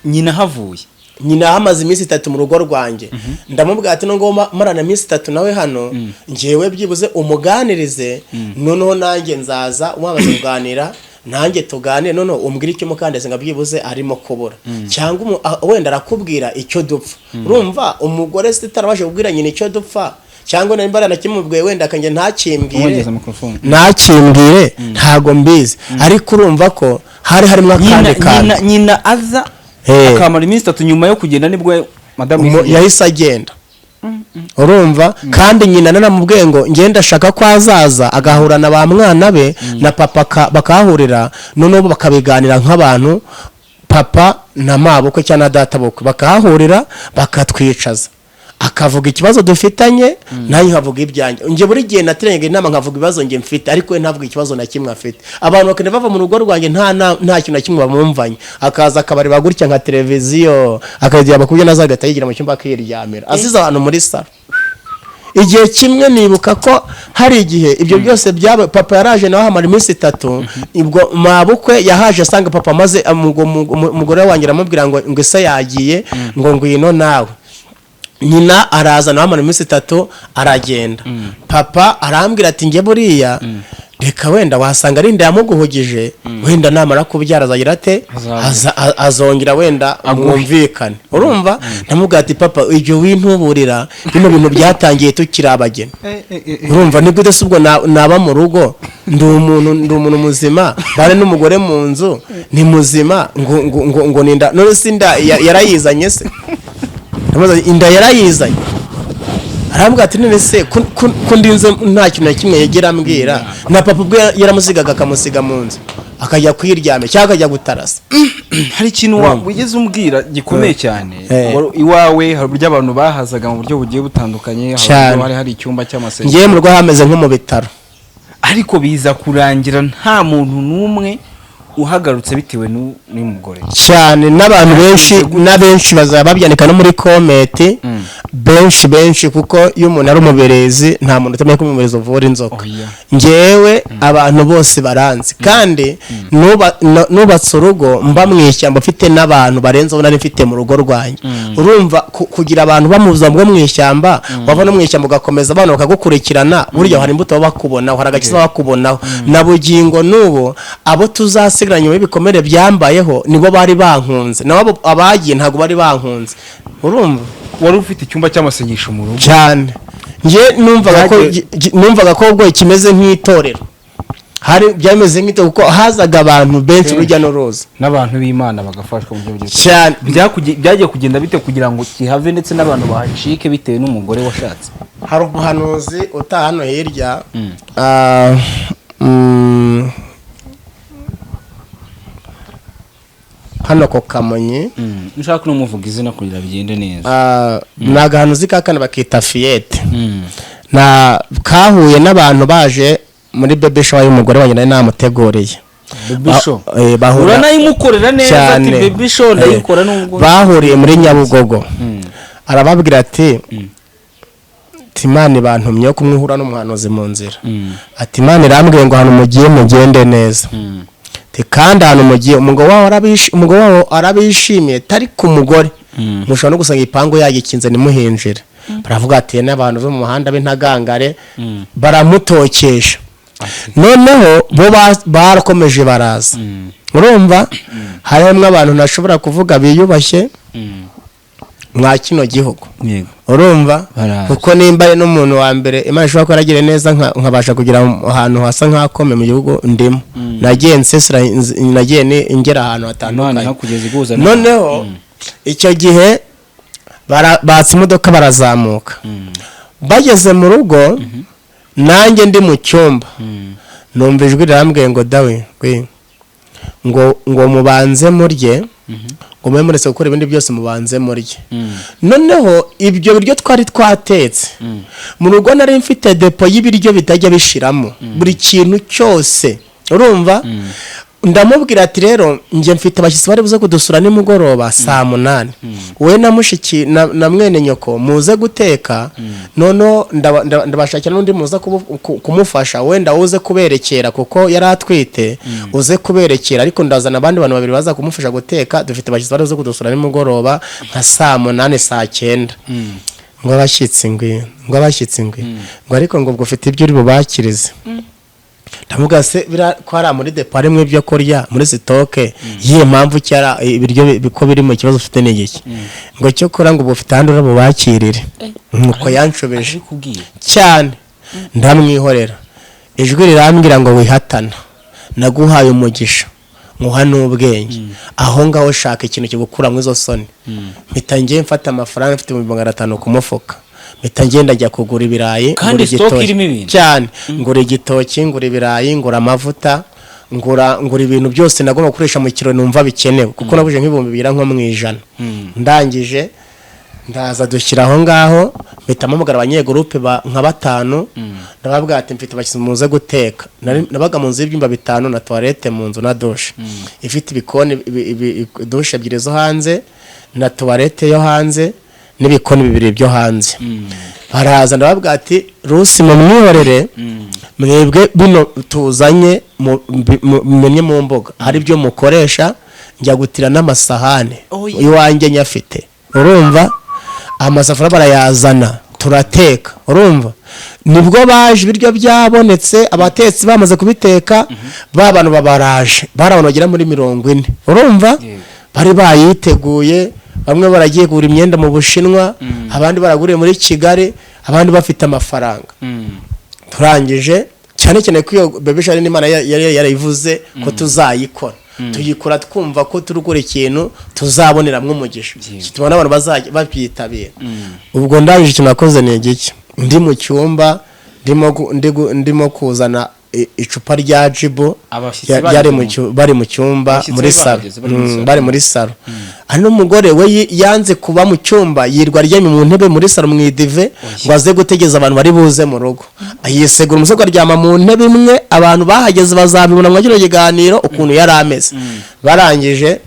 nyina havuye, nyina hamaze iminsi 3 mu rugo rwanjye. Ndamubwira ati no ngoma marana iminsi 3 nawe hano, ngewe byibuze umuganirize, noneho nanjye nzaza wamaze kuganira nanjye tuganire, noneho umbwira icyo mukandeze ngabyibuze arimo kubura, cyangwa wenda arakubwira icyo dupfa. Urumva umugore sitarabashe kubwira nyina icyo dupfa, cyangwa n'imbara nakimubwiye wenda akanje ntakimbwire ntago mbizi. Ariko urumva ko harimo akandi kandi nyina aza akamara iminsi 3 nyuma yo kugenda nibwo madamu yahise agenda. Urumva kandi nyina naramubwiye ngo ngenda shaka ko azaza agahurana ba mwana be na papa bakahurira, none bo bakabiganira nk'abantu, papa na mabukwe cyangwa data bukwe bakahurira bakatwicaza. akavuga ikibazo dufitanye nanjye nkavuga ibyanjye. Nje buri gihe nateranye inama nkavuga ibibazo nge mfite ariko we ntavuga ikibazo na kimwe afite. Abantu bakene bava mu rugo rwanjye nta kintu na kimwe bamumvanye, akaza akabari bagurya nka televiziyo akagira bakubye nazagata yigira mu cyumba akiryamira asize abantu muri salo. Igihe kimwe nibuka ko hari igihe ibyo byose byaba papa yaraje nawe hamara iminsi 3 ibwo mabukwe yahaje asanga papa maze umugore wanjye aramubwira ngo ese yagiye ngo ngwino nawe. Nyina araza nawe hamara iminsi 3 aragenda. Papa arambwira ati nge buriya reka wenda wasanga ari ndamuguhugije wenda namara kubyara azagira ate azongera wenda amwumvikane. Urumva namubwira ati papa ibyo wintuburira bino bintu byatangiye tukiri abageni. Urumva nibwo udasubwo naba mu rugo ndi umuntu muzima bare n'umugore mu nzu ni muzima ngo ninda none sinda yarayizanye se inda yarayizanye. Arambwira ati none se kundinze nta kintu na kimwe yegera ambwira na papa ubwo yaramusigaga akamusiga mu nzu akajya kwiryame cyangwa akajya gutarasa. Hari ikintu wigeze umbwira gikomeye cyane iwawe hari uburyo abantu bahazaga mu buryo bugiye butandukanye, hari icyumba cy'amasengesho ngiye mu rugo hameze nko mu bitaro ariko biza kurangira nta muntu n'umwe uhagarutse bitewe n'umugore cyane. N'abantu benshi bazaba babyandika no muri komenti benshi kuko iyo umuntu ari umuberezi nta muntu utamenya ko umuberezi uvura inzoka. Ngewe abantu bose baranzi kandi nubatse urugo mba mu ishyamba ufite n'abantu barenzeho nari mfite mu rugo rwanjye. Urumva kugira abantu bamuza mu ishyamba wava no mu ishyamba ugakomeza abantu bakagukurikirana burya hari imbuto bakubona hari agakiza bakubonaho na bugingo n'ubu abo tuzasigaranye mu bikomere byambayeho nibo bari bankunze nabo abagiye ntago bari bankunze. Urumva wari ufite icyumba cy'amasengesho mu rugo cyane. Nje numvaga ko ubwo kimeze nk'itorero hari byameze nk'ito kuko hazaga abantu benshi urujya n'uruza n'abantu b'Imana bagafashwa mu buryo cyane. Byagiye kugenda bite kugira ngo kihave ndetse n'abantu bahacike bitewe n'umugore washatse? Hari umuhanuzi utaha hano hirya hano ko Kamonyi nshaka no muvuga izina kugira bigende neza. Nagahanuzi kakana bakita Fiete na kahuye n'abantu baje muri baby show y'umugore wanjye nari namuteguriye. Baby show bahura nayimukorera neza ati baby show ndayikora n'ubwo bahuriye muri Nyabugogo. Arababwira ati Imana bantumye ko mwihura n'umuhanuzi mu nzira. Ati Imana irambwiye ngo hano mugiye mugende neza. Kandi hano mugiye umugabo wawo arabishimiye tari ku mugore mushobora no gusanga ipango yagikinze nimuhinjira. Baravuga ati n'abantu bo mu muhanda b'intagangare baramutokesha. Noneho bo barakomeje baraza. Urumva harimo abantu nashobora kuvuga biyubashye mwa kino gihugu. Urumva kuko nimba ari n'umuntu wa mbere Imana ishobora kwaragira neza nkabasha kugira ahantu hasa nk'akome mu gihugu ndimo. Nagiye nsesera nagiye ingera ahantu hatandukanye. Noneho icyo gihe batse imodoka barazamuka bageze mu rugo nanjye ndi mu cyumba numva ijwi rirambwiye ngo dawe ngo mubanze murye ngo mwe muretse gukora ibindi byose mubanze murye. Noneho ibyo biryo twari twatetse mu rugo nari mfite depo y'ibiryo bitajya bishiramo buri kintu cyose. Urumva ndamubwira ati rero nje mfite abashyitsi bari buze kudusura nimugoroba saa 8 we na mushiki na mwene nyoko muze guteka nono ndabashakira n'undi muza kumufasha wenda uze kuberekera kuko yari atwite uze kuberekera ariko ndazana abandi bantu babiri baza kumufasha guteka. Dufite abashyitsi bari buze kudusura nimugoroba nka saa 8 saa 9 ngo abashyitsi ngo ariko ngo ufite ibyo uri bubakirize. Ndamuga se kwara muri depart mwe byo kurya muri stoke yiye mpamvu cyara ibiryo biko biri mu kibazo ufite n'igiki ngo cyo kora ngo bufite handi urabo bakirire nuko yanshobeje cyane ndamwihorera. Ijwi rirambwira ngo wihatana naguhaye umugisha muha n'ubwenge aho ngaho shaka ikintu kigukura mu izo soni. Mpita ngiye mfata amafaranga mfite 500 ku mufuka mpita ngenda njya kugura ibirayi kandi stock irimo ibintu cyane ngura igitoki ngura ibirayi ngura amavuta ngura ibintu byose nagomba gukoresha mu kiro numva bikenewe kuko nabuje nk'ibihumbi 200 nko mu ijana. Ndangije ndaza dushyira aho ngaho mpita mpamagara abanyegurupe nka 5 ndababwira ati mfite abashyize muze guteka nabaga mu nzu y'ibyumba 5 na toilette mu nzu na douche ifite ibikoni douche 2 zo hanze na toilette yo hanze n'ibikoni 2 byo hanze baraza ndababwira ati rusi mu mwihorere mwebwe bino tuzanye menye mu mboga hari byo mukoresha njya gutira n'amasahane iwanjye nyafite urumva amasafuriya barayazana turateka urumva nibwo baje ibiryo byabonetse abatetsi bamaze kubiteka babantu babaraje barabona bagera muri 40 urumva bari bayiteguye bamwe baragiye kugura imyenda mu Bushinwa abandi baraguriye muri Kigali abandi bafite amafaranga turangije cyane cyane ko iyo bebeshari n'Imana yari yarayivuze ko tuzayikora tuyikora twumva ko turugura ikintu tuzaboneramwe umugisha kitubona abantu bazajya babyitabira ubwo ndangije ikintu nakoze ni igiki ndi mu cyumba ndimo kuzana icupa rya jibo bari mu cyumba muri salo bari muri salo hano umugore we yanze kuba mu cyumba yirwa aryamye mu ntebe muri salo mu idive ngo aze gutegeza abantu bari buze mu rugo ayisegura umusego aryama mu ntebe imwe abantu bahageze bazabibona mu kino kiganiro ukuntu yari ameze barangije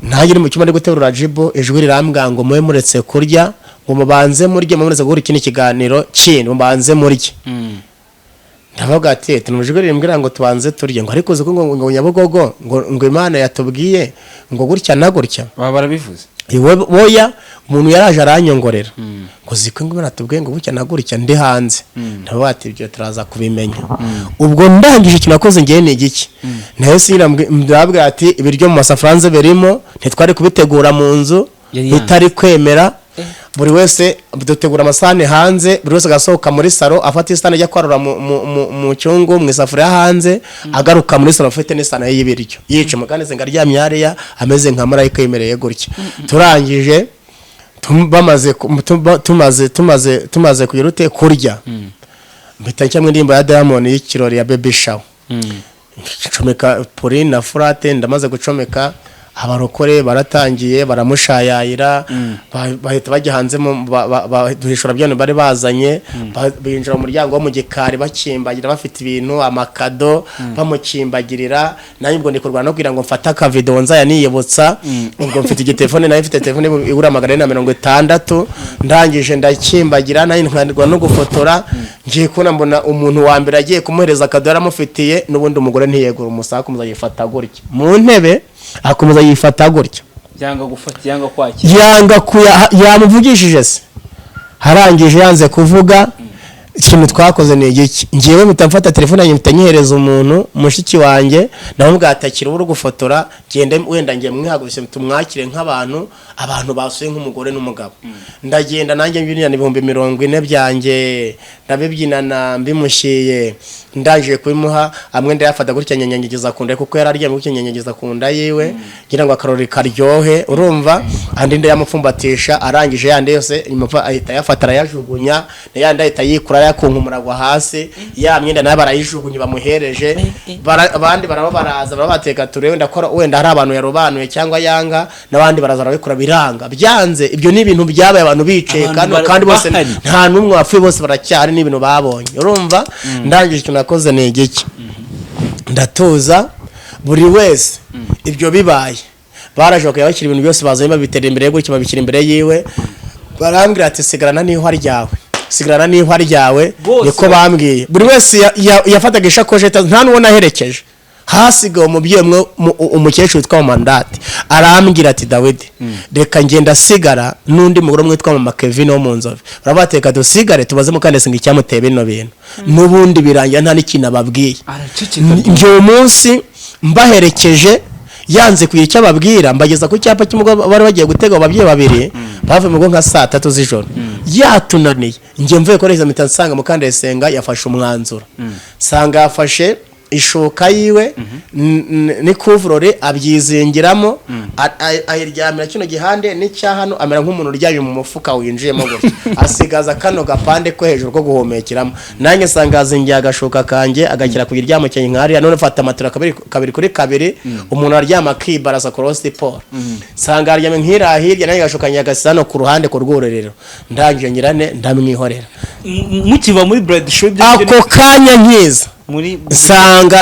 ntagire mu cyumba ari guterura jibo ijwi rirambwira ngo mwe muretse kurya ngo mubanze murye muretse gukora ikindi kiganiro kindi mubanze murye ndavuga ati tunumujigurira imbwira ngo tubanze turye ngo ariko uko ngo Nyabugogo ngo Imana yatubwiye ngo gutya na gutya baba barabivuze boya umuntu yaraje aranyongorera ngo ziko ngo natubwiye ngo gutya na gutya ndi hanze ndavuga ati ibyo turaza kubimenya ubwo ndangije kinakoze ngiye ni igiki nayo ndabwira ati ibiryo mu masafranze berimo ntitwari kubitegura mu nzu bitari kwemera buri wese dutegura amasahane hanze buri wese gasohoka muri saro afata isahane ajya kwarura mu cyungu mu isafuriya hanze agaruka muri saro afite n'isahane y'ibiryo yica mukaneze ngaryamye hariya ameze nka marayika yemereye gutya turangije tumaze kugira ute kurya mpita cyamwe ndimba ya Diamond y'ikirori ya Baby Shower ncomeka puri na furate ndamaze gucomeka abarokore baratangiye baramushayayira bahita bajya hanze duhishura byane bari bazanye binjira mu muryango wo mu gikari bakimbagira bafite ibintu amakado bamukimbagirira nanjye ubwo ndikurwa no kugira ngo mfata ka video nzaya niyebutsa ubwo mfite igitelefone nayo mfite telefone igura 160 ndangije ndakimbagira nanjye nkanirwa no gufotora ngiye kubona mbona umuntu wa mbere agiye kumuhereza akado yaramufitiye n'ubundi umugore ntiyegura umusaka muzayifata gutya mu ntebe akomeza yifata gutya yanga gufata yanga kwakira yanga yamuvugishije se harangije yanze kuvuga ikintu twakoze ni igiki ngiyewe mutafata telefone yanjye mtanyihereza umuntu mushiki wanjye naho mbwatakira uri gufotora gende wenda ngiye mwihagurishye tumwakire nk'abantu basuye nk'umugore n'umugabo ndagenda nanjye mbyinana 40 byanjye ndabibyinana mbimushiye ndaje kubimuha amwe ndayafata gutya nyanyangiza kunda kuko yararyamye gutya nyanyangiza kunda yiwe ngira ngo akarori karyohe urumva andi ndayamufumbatisha arangije yande yose imupfa ahita yafata arayajugunya yandi ahita yikura yakunkumuragwa hasi ya myenda nayo barayijugunye bamuhereje abandi baraza barabateka turebe ndakora wenda hari abantu yarobanuye cyangwa yanga nabandi baraza barabikura biranga byanze ibyo ni ibintu byabaye abantu bicaye kandi bose nta numwe wapfuye bose baracyari ni ibintu babonye urumva ndangije icyo nakoze ni igiki ndatuza buri wese ibyo bibaye baraje bakayabakira ibintu byose bazanye babitera imbere gutyo babikira imbere yiwe barambwira ati sigarana n'ihwa ryawe niko bambwiye buri wese yafataga ishakoje nta n'ubona aherekeje hasigaye umubyeyi umukecuru witwa Mandati arambwira ati Dawidi reka ngenda sigara n'undi mugore mwitwa Mama Kevin wo mu Nzove barabateka dusigare tubaze mukandese ngo icyamuteye bino bintu n'ubundi birangira nta n'ikintu ababwiye ngiye umunsi mbaherekeje yanze kugira icyo ababwira mbageza ku cyapa cy'umugabo bari bagiye gutega ababyeyi babiri bavuye mu nka saa 3 z'ijoro yatunaniye ngiye mvuye koreza mitansanga mukandesenga yafashe umwanzuro sanga yafashe ishuka yiwe ni kuvurore abyizingiramo ayiryamira kino gihande n'icya hano amera nk'umuntu uryamye mu mufuka winjiyemo gutya asigaza kano gapande ko hejuru ko guhumekeramo nanjye sangazingiye agashuka kanjye agashyira ku giryamo cyanjye nkariya none fata matera kabiri kuri kabiri umuntu aryama akibarasa cross sport sanga aryamye nk'irahirya nanjye gashukanye agasano ku ruhande ku rwurerero ndangije nyirane ndamwihorera mukiva muri bread shop ako kanya nkiza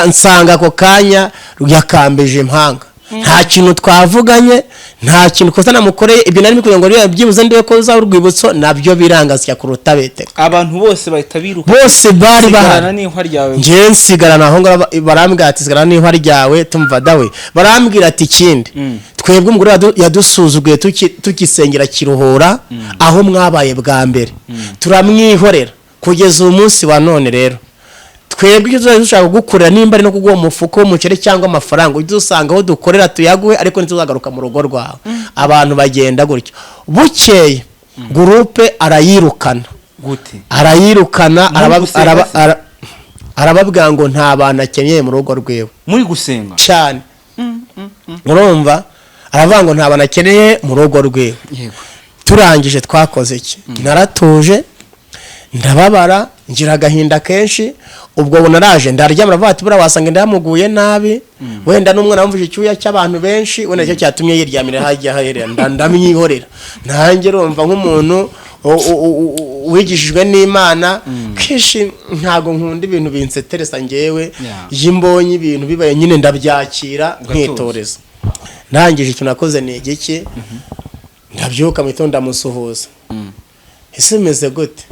nsanga ako kanya yakambeje impanga nta kintu twavuganye nta kintu kosa namukoreye ibyo nari kugira ngo byibuze ndiwe ko za urwibutso nabyo birangasya kuruta bete abantu bose bahita biruka bose bari bahana n'ihwa ryawe nje nsigarana aho ngo barambwira ati sigarana n'ihwa ryawe tumva dawe barambwira ati kindi twebwe umugore yadusuzuguye tukisengera kiruhura aho mwabaye bwa mbere turamwihorera kugeza umunsi wa none rero twebwe icyo tuzaje dushaka gukorera nimba ari no kuguha umufuko w'umuceri cyangwa amafaranga ujye usanga aho dukorera tuyaguhe ariko ntituzagaruka mu rugo rwawe abantu bagenda gutyo bukeye gurupe arayirukana gute arayirukana arababwira ngo nta bantu akeneye mu rugo rwewe muri gusenga cyane urumva aravuga ngo nta bantu akeneye mu rugo rwewe turangije twakoze iki naratuje ndababara ngira agahinda kenshi ubwo bunaraje ndaryama ravuga ati bura wasanga ndamuguye nabi wenda n'umwana wumvije icyuya cy'abantu benshi wenda cyo cyatumye yiryamira hajya haherera ndamwihorera nanjye rumva nk'umuntu wigishijwe n'Imana kishi ntago nkunda ibintu binseteresa ngewe yimbonye ibintu bibaye nyine ndabyakira nkitoreza ndangije icyo nakoze ni igiki ndabyuka mu gitondo ndamusuhuza ese meze gute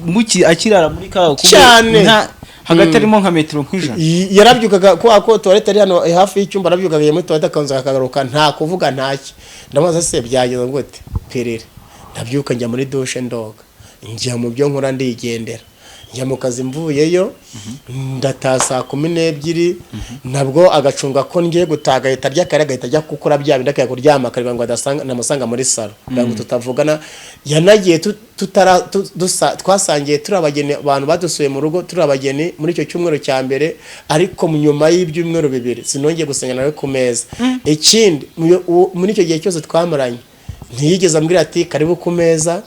muki akirara muri kaga cyane hagati arimo nka metero nk'ijana yarabyukaga ko toilette ari hano hafi y'icyumba arabyukaga muri toilette akanza akagaruka nta kuvuga ntaki ndamubaza se byageze gute perere ndabyuka njya muri douche ndoga njya mu byo nkora ndigendera njya mu kazi mvuyeyo ndatasa 12 nabwo agacunga ko ngiye gutaga hita ry'akare gahita ajya gukora bya bindi akaya kuryama kariba ngo adasanga namusanga muri salo ngo tutavugana yanagiye twasangiye turabageni abantu badusuye mu rugo turabageni muri icyo cyumweru cya mbere ariko nyuma y'ibyumweru 2 sinongeye gusenya nawe ku meza ikindi muri icyo gihe cyose twamaranye ntiyigeze ambwira ati karibu ku meza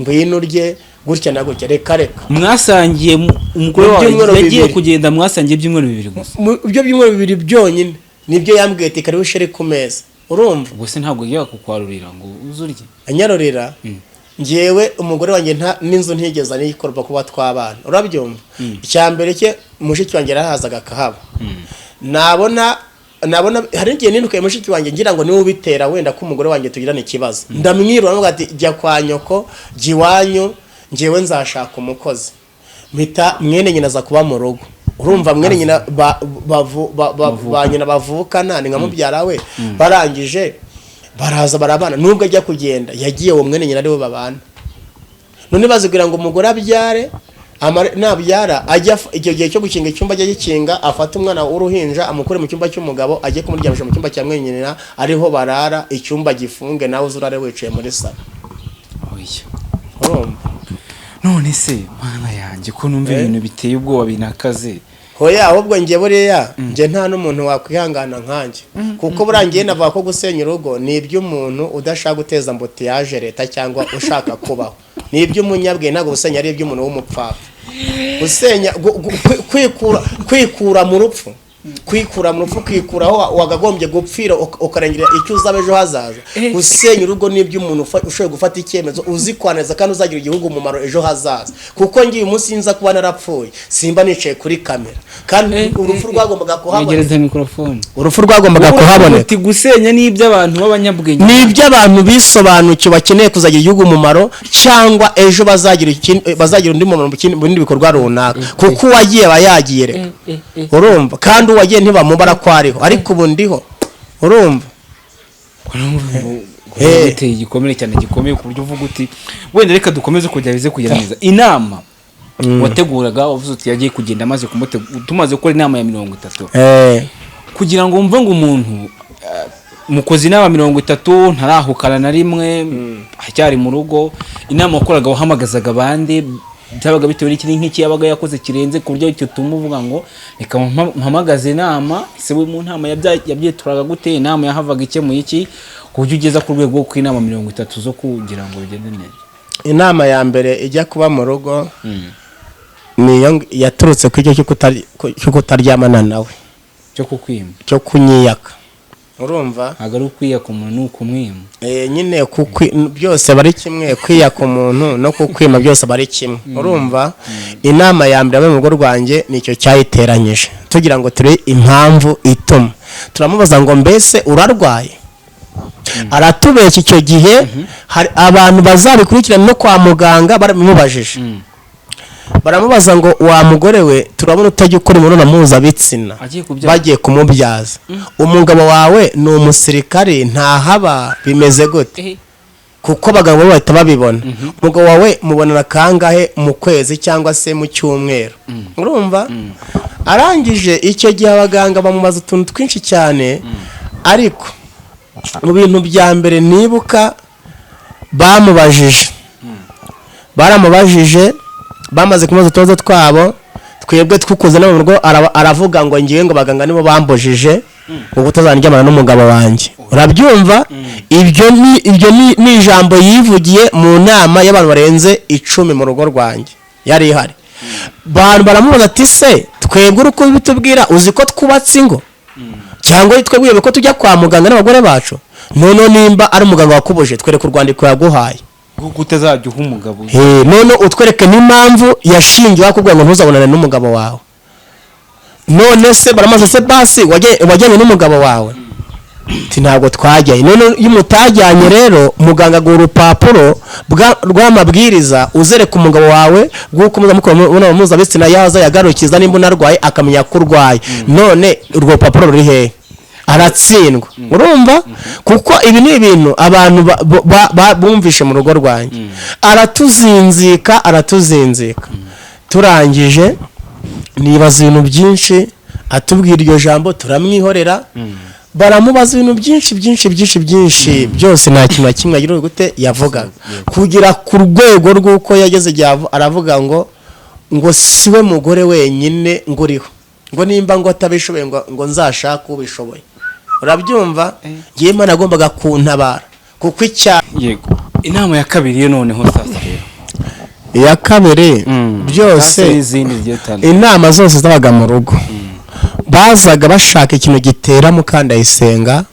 ngo yinurye gutya na gutya reka mwasangiye umugore wawe yagiye kugenda mwasangiye ibyumweru 2 gusa ibyo byumweru 2 byonyine nibyo yambwiye ati karibu shere ku meza urumva gusa ntabwo yagiye kukwarurira ngo uzurye anyarorera ngewe umugore wanjye n'inzu ntigeza nikorwa kuba twabana urabyumva icyambere cye mushiki wanjye arahazaga kahaba nabona hari igihe nindukaye mushiki wanjye ngira ngo niwe ubitera wenda ko umugore wanjye tugirana ikibazo ndamwirura ngo ati jya kwa nyoko jiwanyu ngewe nzashaka umukozi mpita mwene nyina za kuba mu rugo urumva mwene nyina ba nyina bavukana ni nka mubyara we barangije baraza barabana nubwo ajya kugenda yagiye uwo mwene nyina ariwe babana none bazigugira ngo umugore abyare nabyara ajya icyo gihe cyo gukinga icyumba ajya gikinga afata umwana w'uruhinja amukure mu cyumba cy'umugabo ajye kumuryamisha mu cyumba cya mwene nyina ariho barara icyumba gifunge nawe uzurare wicaye muri salo none se mana yanjye ko numva ibintu biteye ubwoba binakaze hoya ahubwo ngiye buriya nje nta n'umuntu wakwihangana nkanjye kuko burangiye navuga ko gusenya urugo ni iby'umuntu udashaka guteza mbotiyaje leta cyangwa ushaka kubaho ni iby'umunyabwenge ntabwo gusenya ari iby'umuntu w'umupfapfa gusenya kwikura mu rupfu kwikuraho wagagombye gupfira ukarengera icyo uzaba ejo hazaza gusenya urugo n'iby'umuntu ushoboye gufata icyemezo uzikwaneza kandi uzagira igihugu umumaro ejo hazaza kuko ngiye umunsi nza kuba narapfuye simba nicaye kuri kamera kandi urupfu rwagombaga kuhaboneka urupfu rwagombaga kuhaboneka uti gusenya n'iby'abantu b'abanyabwenge n'iby'abantu bisobanukiwe bakeneye kuzagira igihugu umumaro cyangwa ejo bazagira undi mumaro mu bindi bikorwa runaka kuko uwagiye aba yagiye reka urumva kandi wagiye ntibamubara ko ariho ariko ubu ndiho urumva biteye igikomere cyane gikomeye ku buryo uvuga uti wenda reka dukomeze kujya bize kugira neza inama wateguraga wavuze uti yagiye kugenda amaze tumaze gukora inama ya 30 kugira ngo umve ngo umuntu mukozi inama 30 ntarahukana na rimwe acyari mu rugo inama wakoraga wahamagazaga abandi byabaga bitewe n'ikindi nk'iki yabaga yakoze kirenze ku buryo gituma uvuga ngo reka mpamagaze inama se we mu nama yabyituraga gute inama yahavaga ikemuye iki ku buryo ugeza ku rwego rwo kw'inama 30 zo kugira ngo bigende neza. Inama ya mbere ijya kuba mu rugo niyo yaturutse ku cyo kutaryamana nawe cyo kukwima cyo kunyiyaka. Urumva agari ukwiyaka umuntu nukumwima nyine byose bari kimwe, kwiyaka umuntu no kukwima byose bari kimwe. Urumva inama ya mbere mu rugo rwanjye nicyo cyayiteranyije tugira ngo turi impamvu ituma turamubaza ngo mbese urarwaye. Aratubeshya icyo gihe hari abantu bazabikurikirana no kwa muganga baramubajije baramubaza ngo wa mugore we turabona utajya ukora imibonano mpuzabitsina bagiye kumubyaza umugabo wawe ni umusirikare ntahaba bimeze gute kuko abagabo bahita babibona umugabo wawe mubonera kangahe mu kwezi cyangwa se mu cyumweru. Urumva arangije icyo gihe abaganga bamubaza utuntu twinshi cyane ariko mu bintu bya mbere nibuka baramubajije bamaze kumaza utubazo twabo twebwe twukoze no mu rugo aravuga ngo ngiye ngo baganga nibo bambujije ngo utazandyamana n'umugabo wanjye. Urabyumva ibyo ni ijambo yivugiye mu nama y'abantu barenze 10 mu rugo rwanjye yari ihari. Baramubaza ati se twebwe uruko bitubwira uzi ko twubatse ingo cyangwa twebwe ko tujya kwa muganga n'abagore bacu none nimba ari umuganga wakubuje twereka urwandiko yaguhaye utazajya uha umugabo none utwereke n'impamvu yashingiwe akubwira ngo ntuzabonane n'umugabo wawe. None se baramaze se basi wajyanye n'umugabo wawe ati ntabwo twajyanye. None iyo mutajyanye rero muganga agura urupapuro rw'amabwiriza uzereka umugabo wawe bw'uko muzamukora mpuzabitsina yaza yagarukiza nimba unarwaye akamenya ko urwaye. None urwo rupapuro ruri hehe? Aratsindwa. Urumva kuko ibi ni ibintu abantu bumvishe mu rugo rwanjye. Aratuzinzika turangije nibaza ibintu byinshi atubwira iryo jambo turamwihorera baramubaza ibintu byinshi byose nta kintu na kimwe agira gute yavugaga kugira ku rwego rw'uko yageze aravuga ngo siwe mugore wenyine nguriho ngo nimba ngo atabishoboye ngo nzashaka ubishoboye. Urabyumva ngiye Imana agombaga kuntabara kuko yego. Inama ya kabiri yo noneho sasa rero iya kabiri byose inama zose zabaga mu rugo bazaga bashaka ikintu gitera mukandayisenga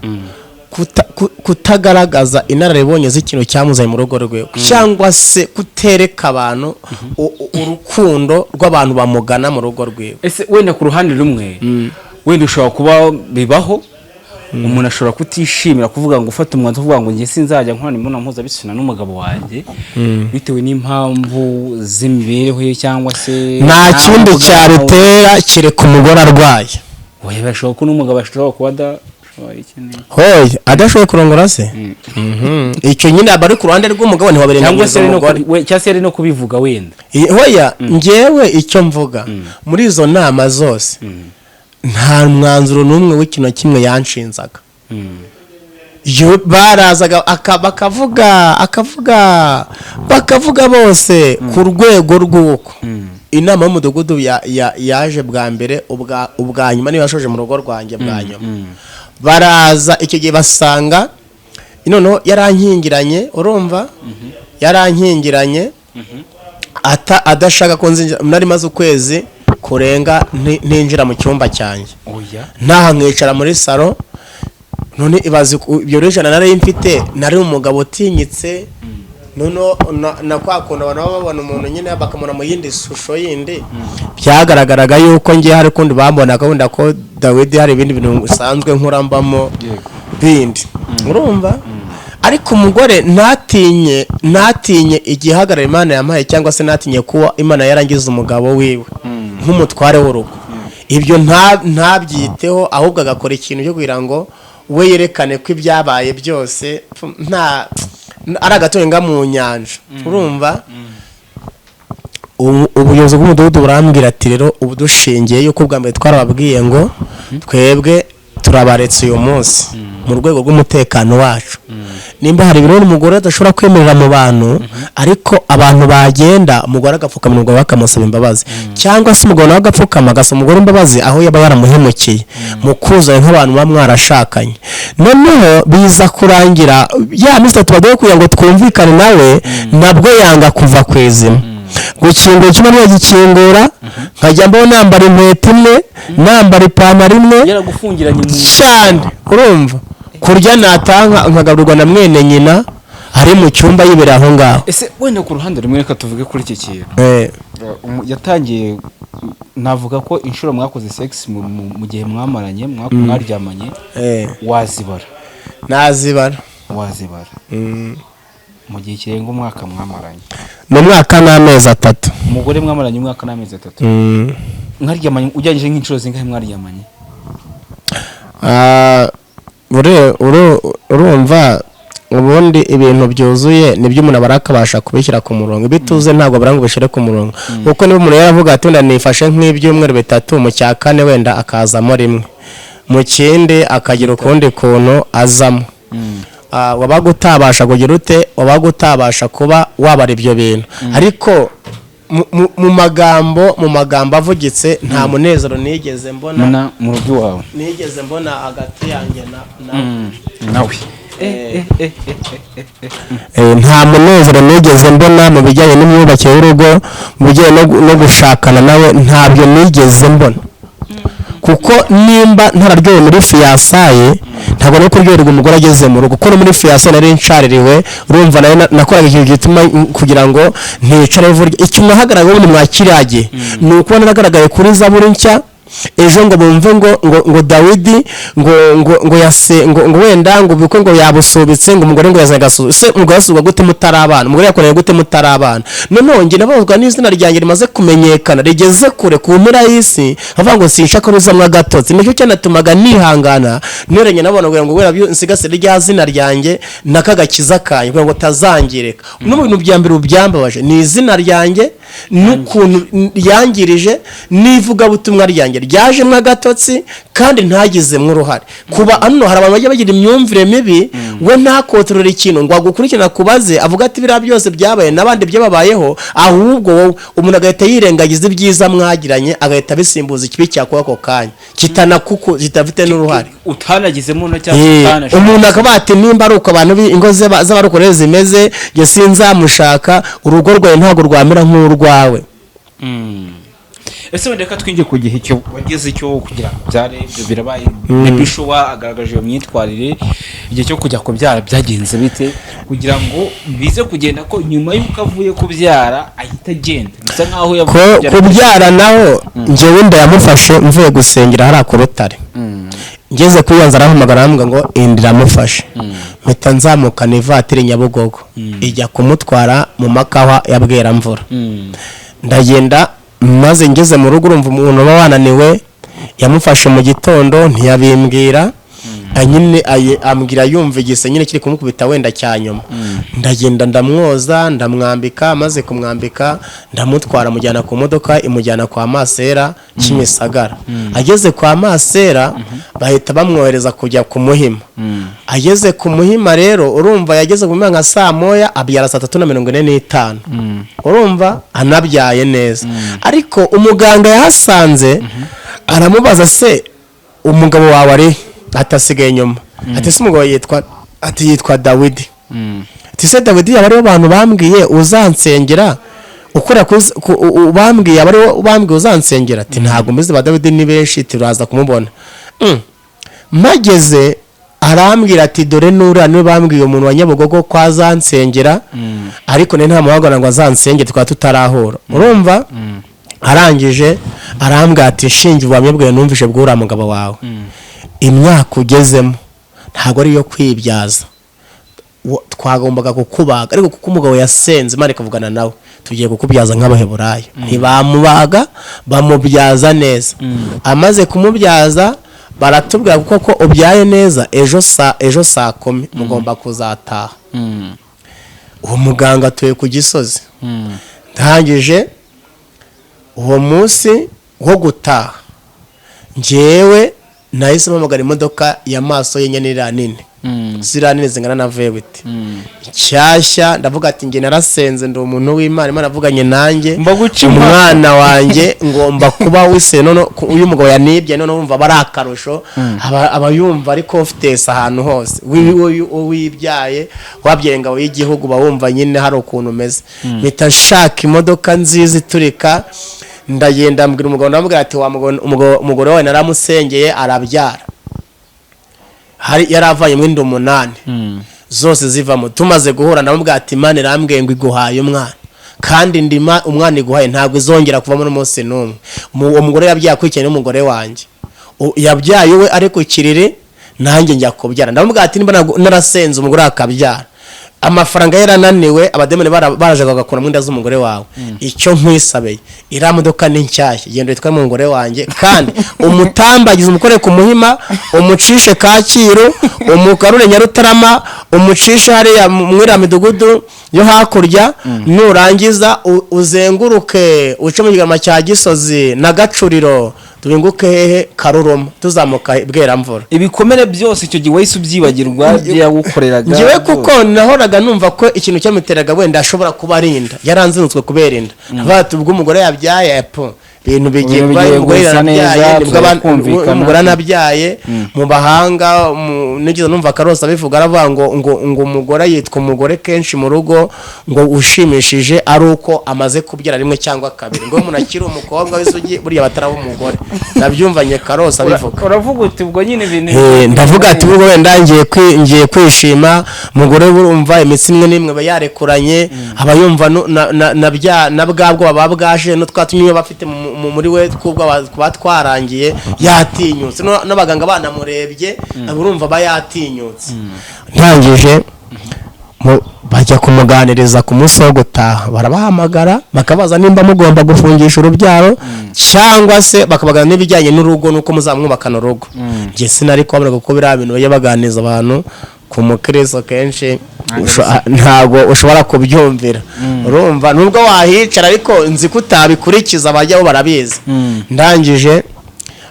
kutagaragaza inararibonye z'ikintu cyamuzanye mu rugo rwe cyangwa se kutereka abantu urukundo rw'abantu bamugana mu rugo rwe. Ese wenda ku ruhande rumwe wenda ushobora kuba bibaho umuntu ashobora kutishimira kuvuga ngo ufata umwanzuro uvuga ngo ngiye sinzajya nkorana imibonano mpuzabitsina n'umugabo wanjye bitewe n'impamvu z'imibereho ye cyangwa se nta kindi cyarutera kereka umugore arwaye. Oya bashobora ko n'umugabo ashobora kuba adashoboye kurongora se icyo nyine abari ku ruhande rw'umugabo ntiwaberenganyiriza umugore cyangwa se ari no kubivuga wenda. Oya ngewe icyo mvuga muri izo nama zose nta mwanzuro n'umwe w'ikintu kimwe yanshinzaga. Barazaga bakavuga bose ku rwego rw'uko inama y'umudugudu yaje bwa mbere ubwa nyuma niyo yashoje mu rugo rwanjye bwa nyuma baraza icyo gihe basanga noneho yarankingiranye. Urumva yarankingiranye adashaka ko nari maze ukwezi kurenga ninjira mu cyumba cyanjye ntaha nkicara muri salo. None ibaze ibyo rejana nari mfite nari umugabo utinyitse noneho nakwakunda abantu babona umuntu nyine bakamuna mu yindi shusho yindi byagaragaraga yuko ngiye hari kundi bambonaga wenda ko Dawidi hari ibindi bintu usanzwe nkurambamo bindi. Urumva ariko umugore ntatinye igihagarara Imana yampaye cyangwa se natinye kuba Imana yarangiza umugabo wiwe nk'umutware w'urugo. Ibyo ntabyiteho ahubwo agakora ikintu cyo kugira ngo we yerekane ko ibyabaye byose ari agatonga mu nyanja. Urumva ubuyobozi bw'umudugudu burambwira ati rero ubu dushingiye yuko bwa mbere twarababwiye ngo twebwe turabaretse uyu munsi mu rwego rw'umutekano wacu. Nimba hari ibirori umugore adashobora kwemerera mu bantu ariko abantu bagenda umugore agapfukama umugabo bakamusaba imbabazi, cyangwa se umugabo nawe agapfukama agasaba umugore imbabazi aho yaba yaramuhemukiye mu kuzana nk'abantu baba mwarashakanye. Noneho biza kurangira ya minsi itatu bagiye kugira ngo twumvikane nawe nabwo yanga kuva ku izima. Gukingura kimwe n'igikingura nkajya mbaho nambara inkweto imwe nambara ipantaro imwe yaragufungiranye mu cyane, urumva kurya natanga nkagaburwa na mwene nyina ari mu cyumba yibera aho ngaho. ese wenda ku ruhande rumwe reka tuvuge kuri iki kintu yatangiye navuga ko inshuro mwakoze sex mu gihe mwamaranye mwaryamanye wazibara mu gihe kirenga umwaka mwamaranye mu mwaka n'amezi 3 umugore mwamaranye umwaka n'amezi 3 mwaryamanye ujyanye nk'inshuro zingahe mwaryamanye? urumva ubundi ibintu byuzuye nibyo umuntu barakabasha kubishyira ku murongo, ibituze ntabwo barango bishire ku murongo kuko niba umuntu yaravuga ati wenda nifashe nk'ibyumweru 3 mu cya kane wenda akazamo rimwe mu kindi akagira ukundi kuntu azamo. Wabaga utabasha kugira ute, wabaga utabasha kuba wabara ibyo bintu ariko mu magambo avugitse nta munezero nigeze mbona mu rugo wawe, nigeze mbona hagati yanjye nawe nta munezero nigeze mbona mu bijyanye n'imyubakire y'urugo, mu bijyanye no gushakana nawe ntabyo nigeze mbona kuko nimba ntararyoye muri fiyasaye ntabwo no kuryoherwa umugore ageze mu rugo kuko no muri fiyasaye nari nshaririwe, urumva nayo nakoraga ikintu gituma kugira ngo nticare vuba icyo nahagaragaye ubundi mwakirage ni uko naragaragaye kuri Zaburi nshya ejo ngo bumve ngo Dawidi ngo wenda ngo biko ngo yabusubitse ngo umugore ngo yazagasu se umugore asubwa gute mutarabana, umugore yakoreye gute mutarabana. None nge nabazwa n'izina ryanjye rimaze kumenyekana rigeze kure ku mpera y'isi avuga ngo sinshaka ruzamwa gatotsi, nicyo cyanatumaga nihangana nirenge nabona ngo wera nsigasire rya zina ryanjye nakagakiza kaye ngo tazangireka. No mu bintu bya mbere ubyambabaje ni izina ryanjye n'ukuntu yangirije nivuga butumwa ryanjye ryaje mwa gatotsi kandi ntagizemwe uruhare kuba ano hari abantu bagira imyumvire mibi we ntakotorera ikintu ngo agukurikirana kubaze avuga ati bira byose byabaye nabandi byababayeho, ahubwo wowe umuntu agahita yirengagiza ibyiza mwagiranye agahita bisimbuza ikibi cyakwa ako kanya kitanakuko kitafite n'uruhare utanagizemo no cyangwa umuntu akaba ati nimba ari uko abantu ingo z'abarukoreze zimeze je sinzamushaka urugo rwawe ntago rwamera nk'urwawe. Ese wenda twinjye ku gihe cyo wageze cyo kugira byare ibyo birabaye nebishowa agaragaje iyo myitwarire igihe cyo kujya kubyara byagenze bite kugira ngo bize kugenda ko nyuma y'uko avuye kubyara ahita agenda bisa nkaho yavuye kubyara naho njewe ndayamufashe mvuye gusengera hari akurutare ngeze kuyanza arahamagara ambwa ngo indira mufashe mpita nzamuka nivatire Nyabugogo ijya kumutwara mu makawa yabwera mvura ndagenda maze ngeze mu rugo urumva umuntu wananiwe yamufashe mu gitondo ntiyabimbwira anyine ambwira yumva igise nyine kiri kumukubita wenda cyanyuma ndagenda ndamwoza ndamwambika maze kumwambika ndamutwara mujyana ku modoka imujyana kwa Masera Kimisagara. Ageze kwa Masera bahita bamwohereza kujya ku Muhima. Ageze ku Muhima rero urumva yageze ku Muhima nka saa moya abyara 3:45 urumva anabyaye neza ariko umuganga yahasanze aramubaza se umugabo wawe ari atasigaye nyuma ati se umugabo yitwa Dawidi ati se Dawidi yabari abantu bambwiye uzansengera ukora bambwiye abari bambwiye uzansengera ati ntago mbizi ba Dawidi ni benshi turaza kumubona mageze arambwira ati dore nura niwe bambwiye umuntu wa Nyabugogo kwa azansengera ariko ne nta muhagana ngo azansengere tukaba tutarahura urumva arangije arambwira ati shinge ubamye numvishe bwura mugabo wawe imyaka ugezemo ntago ari yo kwibyaza twagombaga kukubaga ariko kuko umugabo yasenze Imana ikavugana nawe tugiye kukubyaza nk'abaheburayo ntibamubaga bamubyaza neza amaze kumubyaza baratubwira kuko ubyaye neza ejo saa 10 mugomba kuzataha. Uwo muganga atuye ku Gisozi ndangije uwo munsi wo gutaha njyewe nahise mpamagara imodoka ya maso y'inyenira nini ziriya nini zingana na vewiti nshyashya, ndavuga ati njye narasenze ndi umuntu w'Imana, Imana avuganye nanjye, umwana wanjye ngomba kuba wise none uyu mugabo yanibye none wumva bari akarusho, aba yumva ari confidence ahantu hose, wibyaye wabyaye ingabo y'igihugu bawumva nyine hari ukuntu umeze. mpita nshaka imodoka nziza iturika, ndagenda mbwira umugabo, ndamubwira ati umugore wawe naramusengeye arabyara, yaravanye mu inda 8 zose zivamo. tumaze guhura ndamubwira ati Imana irambwiye ngo iguhaye umwana, kandi ndima umwana iguhaye ntabwo izongera kuvamo n'umunsi n'umwe. uwo mugore yabyaye akurikiranye n'umugore wanjye, yabyaye we ariko kirire nanjye njya kubyara. ndamubwira ati nimba narasenze umugore akabyara, amafaranga yarananiwe, abademoni barajaga bagakura mu inda z'umugore wawe, icyo nkwisabeye iriya modoka ni nshyashya, genda witware mu mugore wanjye, kandi umutambagize umukore ku Muhima, umucishe Kacyiru, umugarure Nyarutarama, umucishe hariya muri iriya midugudu yo hakurya, nurangiza uzenguruke uce mu kigarama cya Gisozi na Gacuriro, tubinguke hehe Karuruma, tuzamuka Bweramvura. ibikomere byose icyo gihe wahise ubyibagirwa byagukoreraga? Ngewe kuko nahoraga numva ko ikintu cyamuteraga wenda ashobora kuba arinda, yaranzinutswe kubera inda. Bati ubwo umugore yabyaye ibintu bigirwa, umugore yarabyaye, umugore anabyaye mu bahanga. Nigeze numva Karosa bivuga, aravuga ngo umugore yitwa umugore kenshi mu rugo, ngo ushimishije ari uko amaze kubyara rimwe cyangwa kabiri, ngo umuntu akiri umukobwa w'isugi burya bataraba umugore. nabyumvanye Karosa bivuga. Uravuga uti ubwo nyine ibintu ndavuga ati ubwo wenda ngiye kwishima, umugore urumva imitsi imwe n'imwe bayarekuranye, aba yumva na bwabwo baba bwaje no twatumye bafite muri we kuba twarangiye yatinyutse, n'abaganga banamurebye urumva bayatinyutse. ntangije bajya kumuganiriza ku munsi wo gutaha, barabahamagara bakabaza nimba mugomba gufungisha urubyaro cyangwa se bakabagana n'ibijyanye n'urugo nuko muzamwubakana urugo. njye sinari kwabura kuko biriya bintu bajya baganiriza abantu ku mukristo kenshi ntago ushobora kubyumvira. urumva nubwo wahicara ariko nzi ko utabikurikiza abajyaho barabizi. ndangije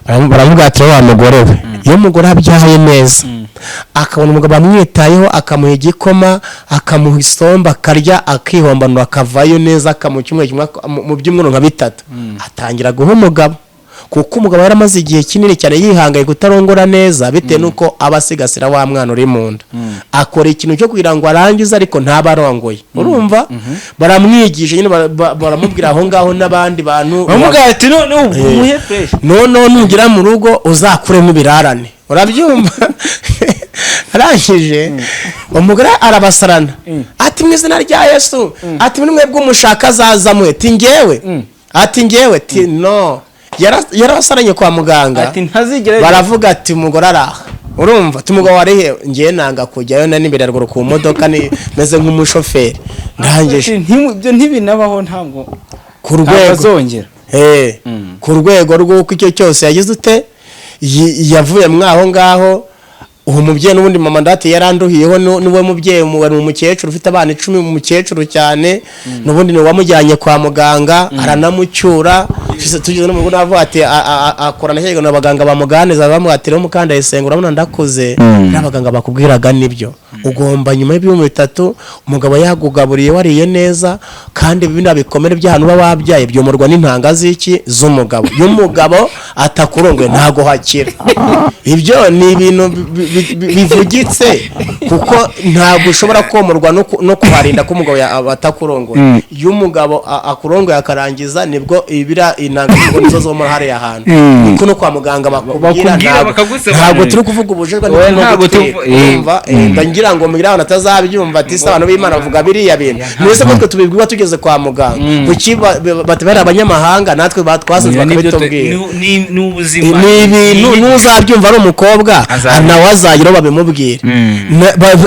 baravuga ati wa mugore we, iyo umugore abyaye neza akabona umugabo amwitayeho, akamuha igikoma, akamuha isomba akarya, akihombanura akavayo neza, akamuha mu byumweru nka 3 atangira guha umugabo, kuko umugabo yaramaze igihe kinini cyane yihangaye kutarongora neza bitewe nuko abasigasira wa mwana uri mu nda. akora ikintu cyo kugira ngo arangize ariko ntabarongoye. urumva baramwigisha nyine, baramubwira aho ngaho n'abandi bantu bamuga ati umuhe fresh, nugira mu rugo uzakuremo ibirarane. urabyumva? arangije umugore arabasarana ati mu izina rya Yesu, ati muri mwebwe umushaka azazamwe, ati ngewe no, yarabasaranye kwa muganga, ati ntazigera baravuga ati umugore araha. urumva tumugabo warihe, ngiye nanga kujyayo n'imbere ruguru ku modoka ni meze nk'umushoferi. ndangije ibyo ntibinabaho, ntabwo ku rwego azongera ku rwego rw'uko icyo cyose yagize ute yavuye mwaho ngaho. uwo mubyeyi n'ubundi mama ndate yaranduhiyeho, niwe mubyeyi wari umukecuru ufite abana 10, umukecuru cyane, n'ubundi ni wamujyanye kwa muganga aranamucyura. tugeze no mu rugo navuga ati akorana cyane n'abaganga bamuganiza, bamwatira umukanda yisengura, urabona ndakuze. n'abaganga bakubwiraga nibyo, ugomba nyuma y'ibihumbi 3 umugabo yagugaburiye wariye neza, kandi ibindi bikomere by'ahantu baba wabyaye byomorwa n'intanga z'iki z'umugabo. y'umugabo atakurongoye ntago hakira. ibyo ni ibintu bivugitse, kuko ntabwo ushobora komorwa no kuharinda ko umugabo atakurongoye. y'umugabo akurongoye akarangiza nibwo ibira intanga nizo zo muri hariya hantu. niko no kwa muganga bakubwira, ntabwo turi kuvuga ubujejwe n'umva. ngira ngo mugira abantu atazabyumva ati abantu b'Imana bavuga biriya bintu mwese ko tubibwirwa tugeze kwa muganga. kuki batubera abanyamahanga natwe batwasanzwe bakabitubwira. ni ubuzima, ni ibintu nuzabyumva ari umukobwa nawe azagira babimubwira.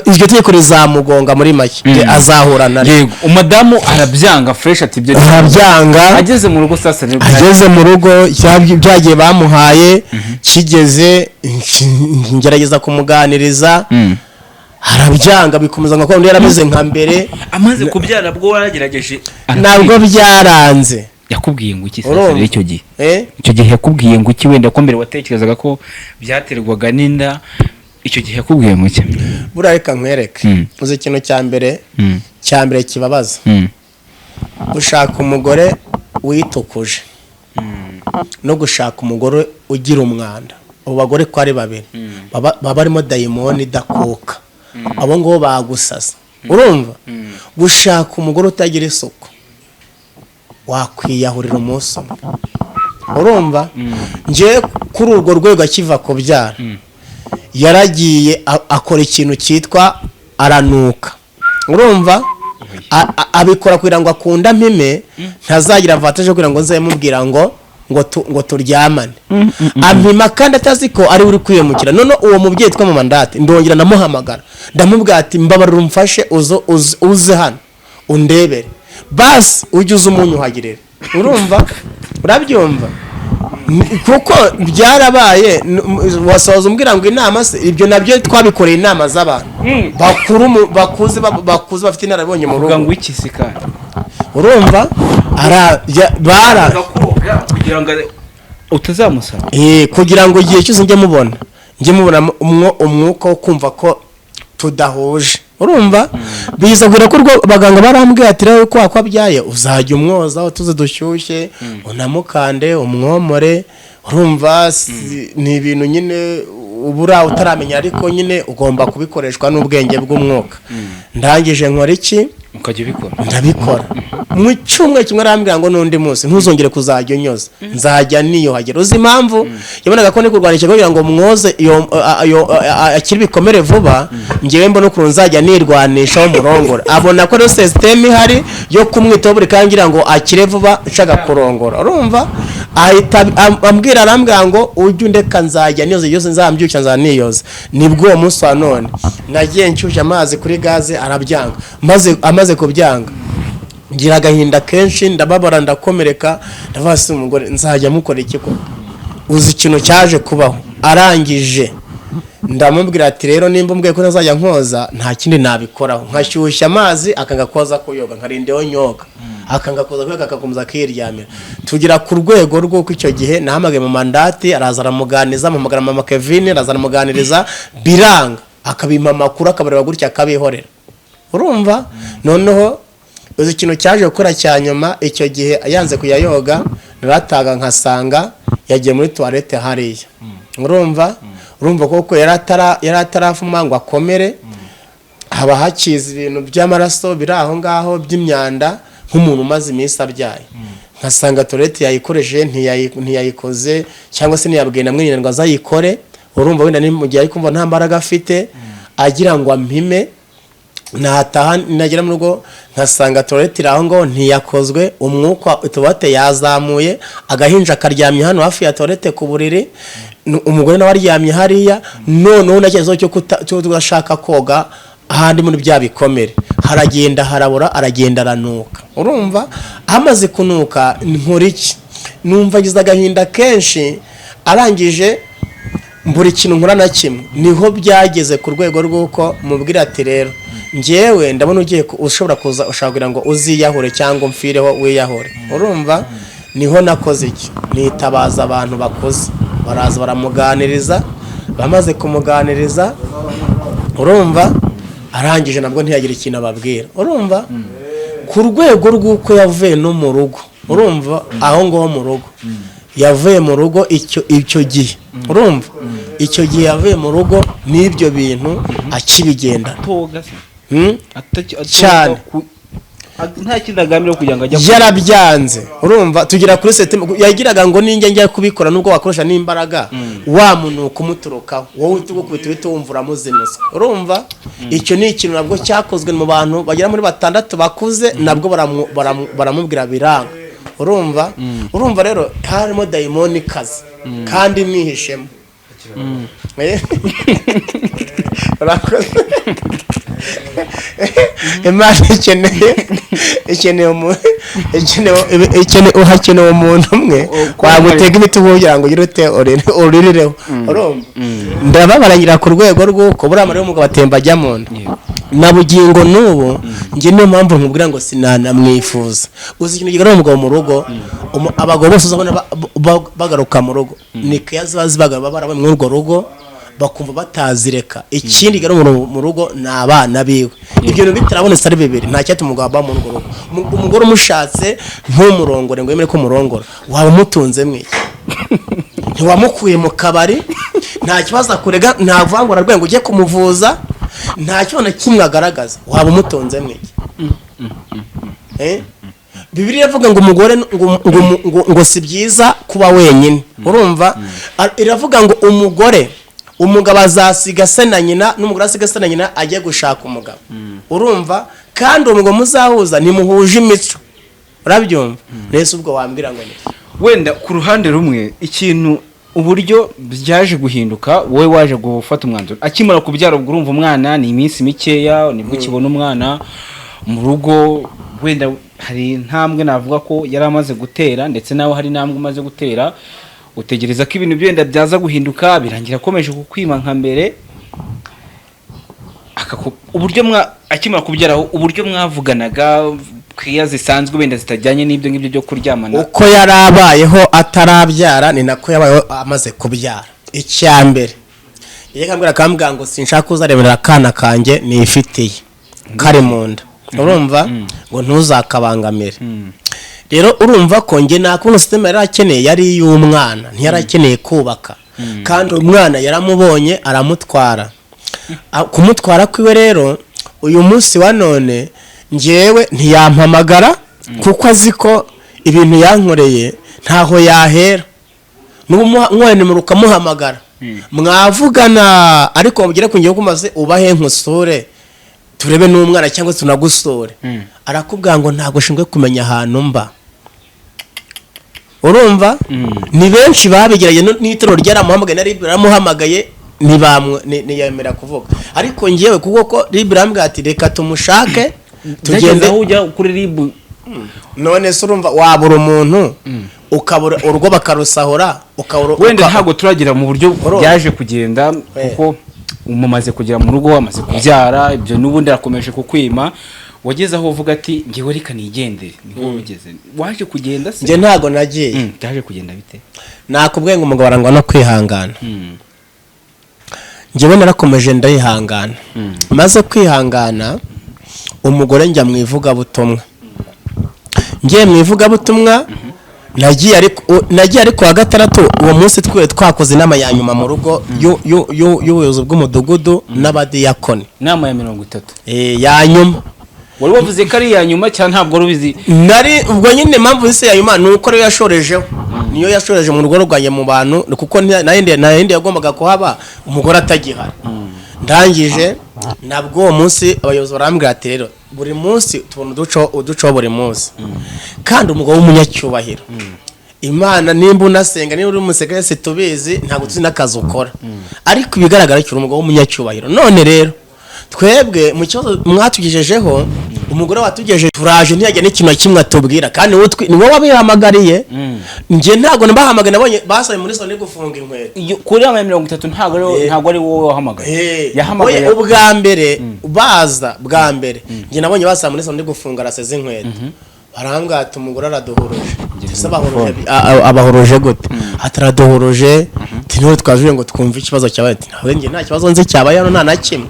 iryo tegeko rizamugonga muri make, azahura na yego. umudamu arabyanga fresh, ati ibyo arabyanga. ageze mu rugo sasa, ageze mu rugo byagiye bamuhaye, kigeze ngerageza kumuganiriza, arabyanga bikomeza ngo yarameze nka mbere. amaze kubyara bwo waragerageje? ntabwo byaranze. yakubwiye ngo iki Urumva? sasa icyo gihe icyo gihe yakubwiye ngo iki wenda ko mbere watekerezaga ko byaterwaga n'inda icyo gihe yakubwiye ngo iki buriya reka nkwereke uzi ikintu cya mbere kibabaza gushaka umugore witukuje no gushaka umugore ugira umwanda abo bagore ko ari babiri baba barimo dayimoni idakuka abo ngo bagusasa urumva gushaka umugore utagira isuku wakwiyahurira umunsi umwe urumva nje kuri urwo rwego akiva kubyara yaragiye akora ikintu cyitwa aranuka urumva abikora kugira ngo akunda mpime ntazagira avantage kugira ngo nze mubwira ngo turyamane ampima kandi atazi ko ari uri kwiyemukira none uwo mubyeyi twa mu mandate ndongera namuhamagara ndamubwira ati mbabarira umfashe uze hano undebere basi ujye uza umunyu uhagirire urumva urabyumva kuko byarabaye wasoza umbwira ngo inama se ibyo nabyo twabikoreye inama z'abantu bakuru bakuze bafite inarabonye mu rugo ngo iki sikana urumva kugira ngo utazamusaba kugira ngo igihe cyose njye mubona umwuka wo kumva ko tudahuje urumva biza gura ko baganga barambwiye ati rero ko akabyaye uzajya umwoza tuze dushyushye unamukande umwomore urumva ni ibintu nyine ubura utaramenya ariko nyine ugomba kubikoreshwa n'ubwenge bw'umwuka ndangije nkora iki ukajya ubikora ndabikora mu cyumwe kimwe arambwira ngo n'undi munsi ntuzongere kuzajya unyoza nzajya niyuhagera uzi impamvu yabonaga ko ni kurwanisha kugira ngo mwoze akiri bikomere vuba ngewe mbona ukuntu nzajya nirwanishaho murongora abona ko rero system ihari yo kumwitaho buri kangira ngo akire vuba nshaka kurongora urumva ahita arambwira ngo ujye undeka nzajya niyoza yose nzambyuka nzaniyoza nibwo uwo munsi wa none nagiye nshyushya amazi kuri gaze arabyanga amaze kubyanga ngira agahinda kenshi ndababara ndakomereka ndavasi umugore nzajya mukora iki ko uzi ikintu cyaje kubaho arangije ndamubwira ati rero nimba mbwiye ko ntazajya nkoza nta kindi nabikoraho nkashyushya amazi akanga koza kuyoga nkarindeho nyoga akanga koza kuyoga akakomeza akiryamira tugira ku rwego rw'uko icyo gihe nahamagaye mu mandati araza aramuganiza amuhamagara mama Kevin araza aramuganiriza biranga akabima amakuru akabareba gutya akabihorera urumva noneho uzi ikintu cyaje gukora cya nyuma icyo gihe yanze kuyayoga narataga nkasanga yagiye muri toilette hariya urumva koko yari atarafuma ngo akomere haba hakiza ibintu by'amaraso biri aho ngaho by'imyanda nk'umuntu umaze iminsi abyaye nkasanga toilette yayikoresheje ntiyayikoze cyangwa se ntiyabwiye na mwenyine ngo azayikore urumva wenda ni mu gihe ari kumva nta mbaraga afite agira ngo ampime nataha nagera mu rugo nkasanga toilette iraho ngo ntiyakozwe umwuka utubate yazamuye agahinja karyamye hano hafi ya toilette ku buriri umugore nawe aryamye hariya noneho nakezo cyo tugashaka koga ahandi muri bya bikomere haragenda harabura aragenda aranuka urumva amaze kunuka nkora iki numva gize agahinda kenshi arangije mburi kintu nkora na kimwe niho byageze ku rwego rw'uko mubwira ati rero njyewe ndabona ugiye ushobora kuza ushaka ngo uziyahure cyangwa mfireho wiyahure urumva niho nakoze iki nitabaza abantu bakoze baraza baramuganiriza bamaze kumuganiriza urumva arangije nabwo ntiyagira ikintu ababwira urumva ku rwego rw'uko yavuye no mu rugo urumva aho ngaho mu rugo yavuye mu rugo icyo gihe urumva icyo gihe yavuye mu rugo n'ibyo bintu akibigenda cyane nta kindi agamira kugira ngo ajya yarabyanze urumva tugira kuri seteme yagiraga ngo ninjye njya kubikora nubwo wakoresha n'imbaraga wa muntu kumuturukaho wowe utugukubita uhita wumva uramuzinuza urumva icyo ni ikintu nabwo cyakozwe mu bantu bagera muri 6 bakuze nabwo baramubwira biranga urumva rero harimo dayimoni kazi kandi mwihishemo Imana ikeneye ikene uhakenewe umuntu umwe wagutega ibitugu kugira ngo yirute oririreho urumva ndababarangira ku rwego rw'uko buriya rero umugabo atemba ajya mu nda na bugingo n'ubu njye niyo mpamvu nkubwira ngo sinanamwifuza uzi ikintu kigarura umugabo mu rugo abagabo bose uzabona bagaruka mu rugo ni keya ziba zibagarura barabaye muri urwo rugo bakumva batazireka ikindi garura mu rugo ni abana biwe ibyo bintu bitarabonetse ari bibiri nta cyatuma umugabo aba mu rugo umugore umushatse ntumurongore ngo yemere ko umurongora waba umutunze mwiki ntiwamukuye mu kabari nta kibazo akurega nta vangura rwe ngo ujye kumuvuza nta cyo na kimwe agaragaza waba umutunze mwiki Bibiliya iravuga ngo umugore ngo si byiza kuba wenyine urumva iravuga ngo umugabo azasiga se na nyina n'umugore asiga se na nyina ajye gushaka umugabo urumva kandi umugabo muzahuza nimuhuje imico urabyumva nese ubwo wambwira ngo ni wenda ku ruhande rumwe ikintu uburyo byaje guhinduka wowe waje gufata umwanzuro akimara kubyara ubwo urumva umwana ni iminsi mikeya nibwo ukibona umwana mu rugo wenda hari intambwe navuga ko yari amaze gutera ndetse nawe hari intambwe umaze gutera utegereza ko ibintu byenda byaza guhinduka birangira akomeje kukwima nka mbere uburyo akimara kubyaraho uburyo mwavuganaga kwiya zisanzwe wenda zitajyanye n'ibyo ngibyo byo kuryamana uko yarabayeho atarabyara ni nako yabayeho amaze kubyara icyambere yekambwira kambwira ngo sinshaka kuzarebera akana kanjye nifitiye kari mu nda urumva ngo ntuzakabangamire rero urumva ko nge nakuno system yarakeneye yari y'umwana ntiyarakeneye kubaka kandi umwana yaramubonye aramutwara kumutwara kwiwe rero uyu munsi wa none ngewe ntiyampamagara kuko azi ko ibintu yankoreye ntaho yahera n'umwana muruka muhamagara mwavugana ariko mugire kungiye kumaze ubahe nkusure turebe n'umwana cyangwa tunagusore arakubwira ngo ntago shingwe kumenya ahantu mba urumva ni benshi babigeraye n'itoro ryaramuhamagaye na Libra ramuhamagaye niyemera kuvuga ariko ngiyewe kuko ko Libra rambwira ati reka tumushake tugende ujya kuri Libra none se urumva wabura umuntu ukabura urugo bakarusahura ukabura wenda ntago turagira mu buryo byaje kugenda kuko umumaze kugera mu rugo amaze kubyara ibyo n'ubundi arakomeje kukwima wageze aho uvuga ati ngiwe reka nigendere niho ugeze waje kugenda se nge ntago nagiye byaje kugenda bite nakubwiye ngo umugabo arangwa no kwihangana ngewe narakomeje ndayihangana maze kwihangana umugore njya mu ivugabutumwa ngiye mu ivugabutumwa nagiye ariko wa gatandatu uwo munsi twakoze inama ya nyuma mu rugo y'ubuyobozi bw'umudugudu n'abadiyakoni inama ya 30 ya nyuma wari wavuze ko ari ya nyuma cyane ntabwo rubizi nari ubwo nyine mpamvu ise ya nyuma nuko rero yashorejeho niyo yashoreje mu rugo rwanye mu bantu kuko nayindi yagombaga kuhaba umugore atagihari ndangije nabwo uwo munsi abayobozi barambwira ati rero buri munsi tubona uduco buri munsi kandi umugabo w'umunyacyubahiro Imana nimba unasenga niba uri umusekiresi tubizi ntabwo tuzi n'akazi ukora ariko ibigaragara cyane umugabo w'umunyacyubahiro none rero twebwe mu kibazo mwatugejejeho umugore watugejeje turaje ntiyajya n'ikintu kimwe atubwira kandi ni wowe wabihamagariye nge ntago nabahamagara nabonye basaye muri sone gufunga inkweto kuri ama 30 ntago ari wowe wahamagaye yahamagaye ubwa mbere baza bwa mbere nge nabonye basaye muri sone gufunga raseze inkweto barambwa ati umugore araduhoroje abahoroje gute ataraduhoroje tiniwe twajuje ngo twumve ikibazo cyabaye nawe nge nta kibazo nzi cyabaye hano nta na kimwe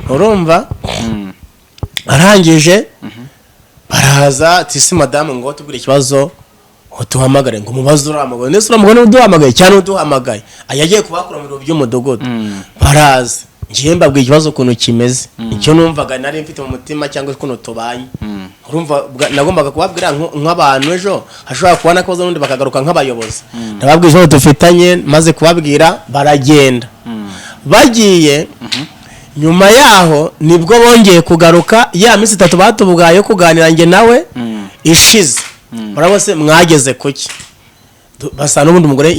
urumva arangije baraza ati si madamu ngo tubwire ikibazo utuhamagare ngo mubaze uramagare nese uramugane uduhamagaye cyane uduhamagaye ayagiye kubakura mu biro by'umudugudu baraza ngiye mbabwiye ikibazo ukuntu kimeze icyo numvaga nari mfite mu mutima cyangwa ukuntu tubanye urumva nagombaga kubabwira nk'abantu ejo hashobora kubona ko n'undi bakagaruka nk'abayobozi ndababwiye ikibazo dufitanye maze kubabwira baragenda bagiye nyuma yaho nibwo bongeye kugaruka ya minsi 3 batubugaye kuganira nge nawe ishize barabose mwageze kuki basa n'ubundi umugore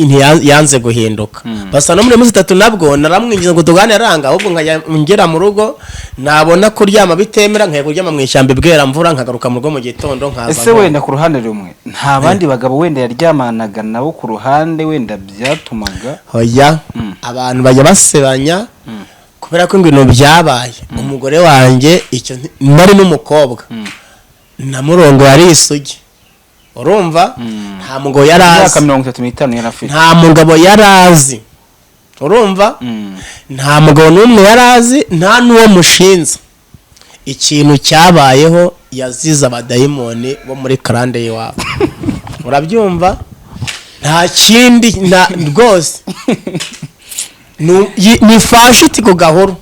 yanze guhinduka basa no muri 3 nabwo naramwinjiza ngo tugane aranga ahubwo ngera mu rugo nabona kuryama bitemera nkaye kuryama mu ishyamba bwera mvura nkagaruka mu rugo mu gitondo nkaza. Ese wenda ku ruhande rumwe nta bandi bagabo wenda yaryamanaga nabo ku ruhande wenda byatumaga hoya abantu bajya basebanya kubera ko ibintu byabaye umugore wanjye icyo nari n'umukobwa namurongo yari isugi urumva nta mugabo yarazi 35 yarafite nta mugabo yarazi urumva nta mugabo n'umwe yarazi nta n'uwo mushinza ikintu cyabayeho yaziza abadayimoni bo muri karande y'iwabo urabyumva nta kindi rwose ni fashiti ku gahoro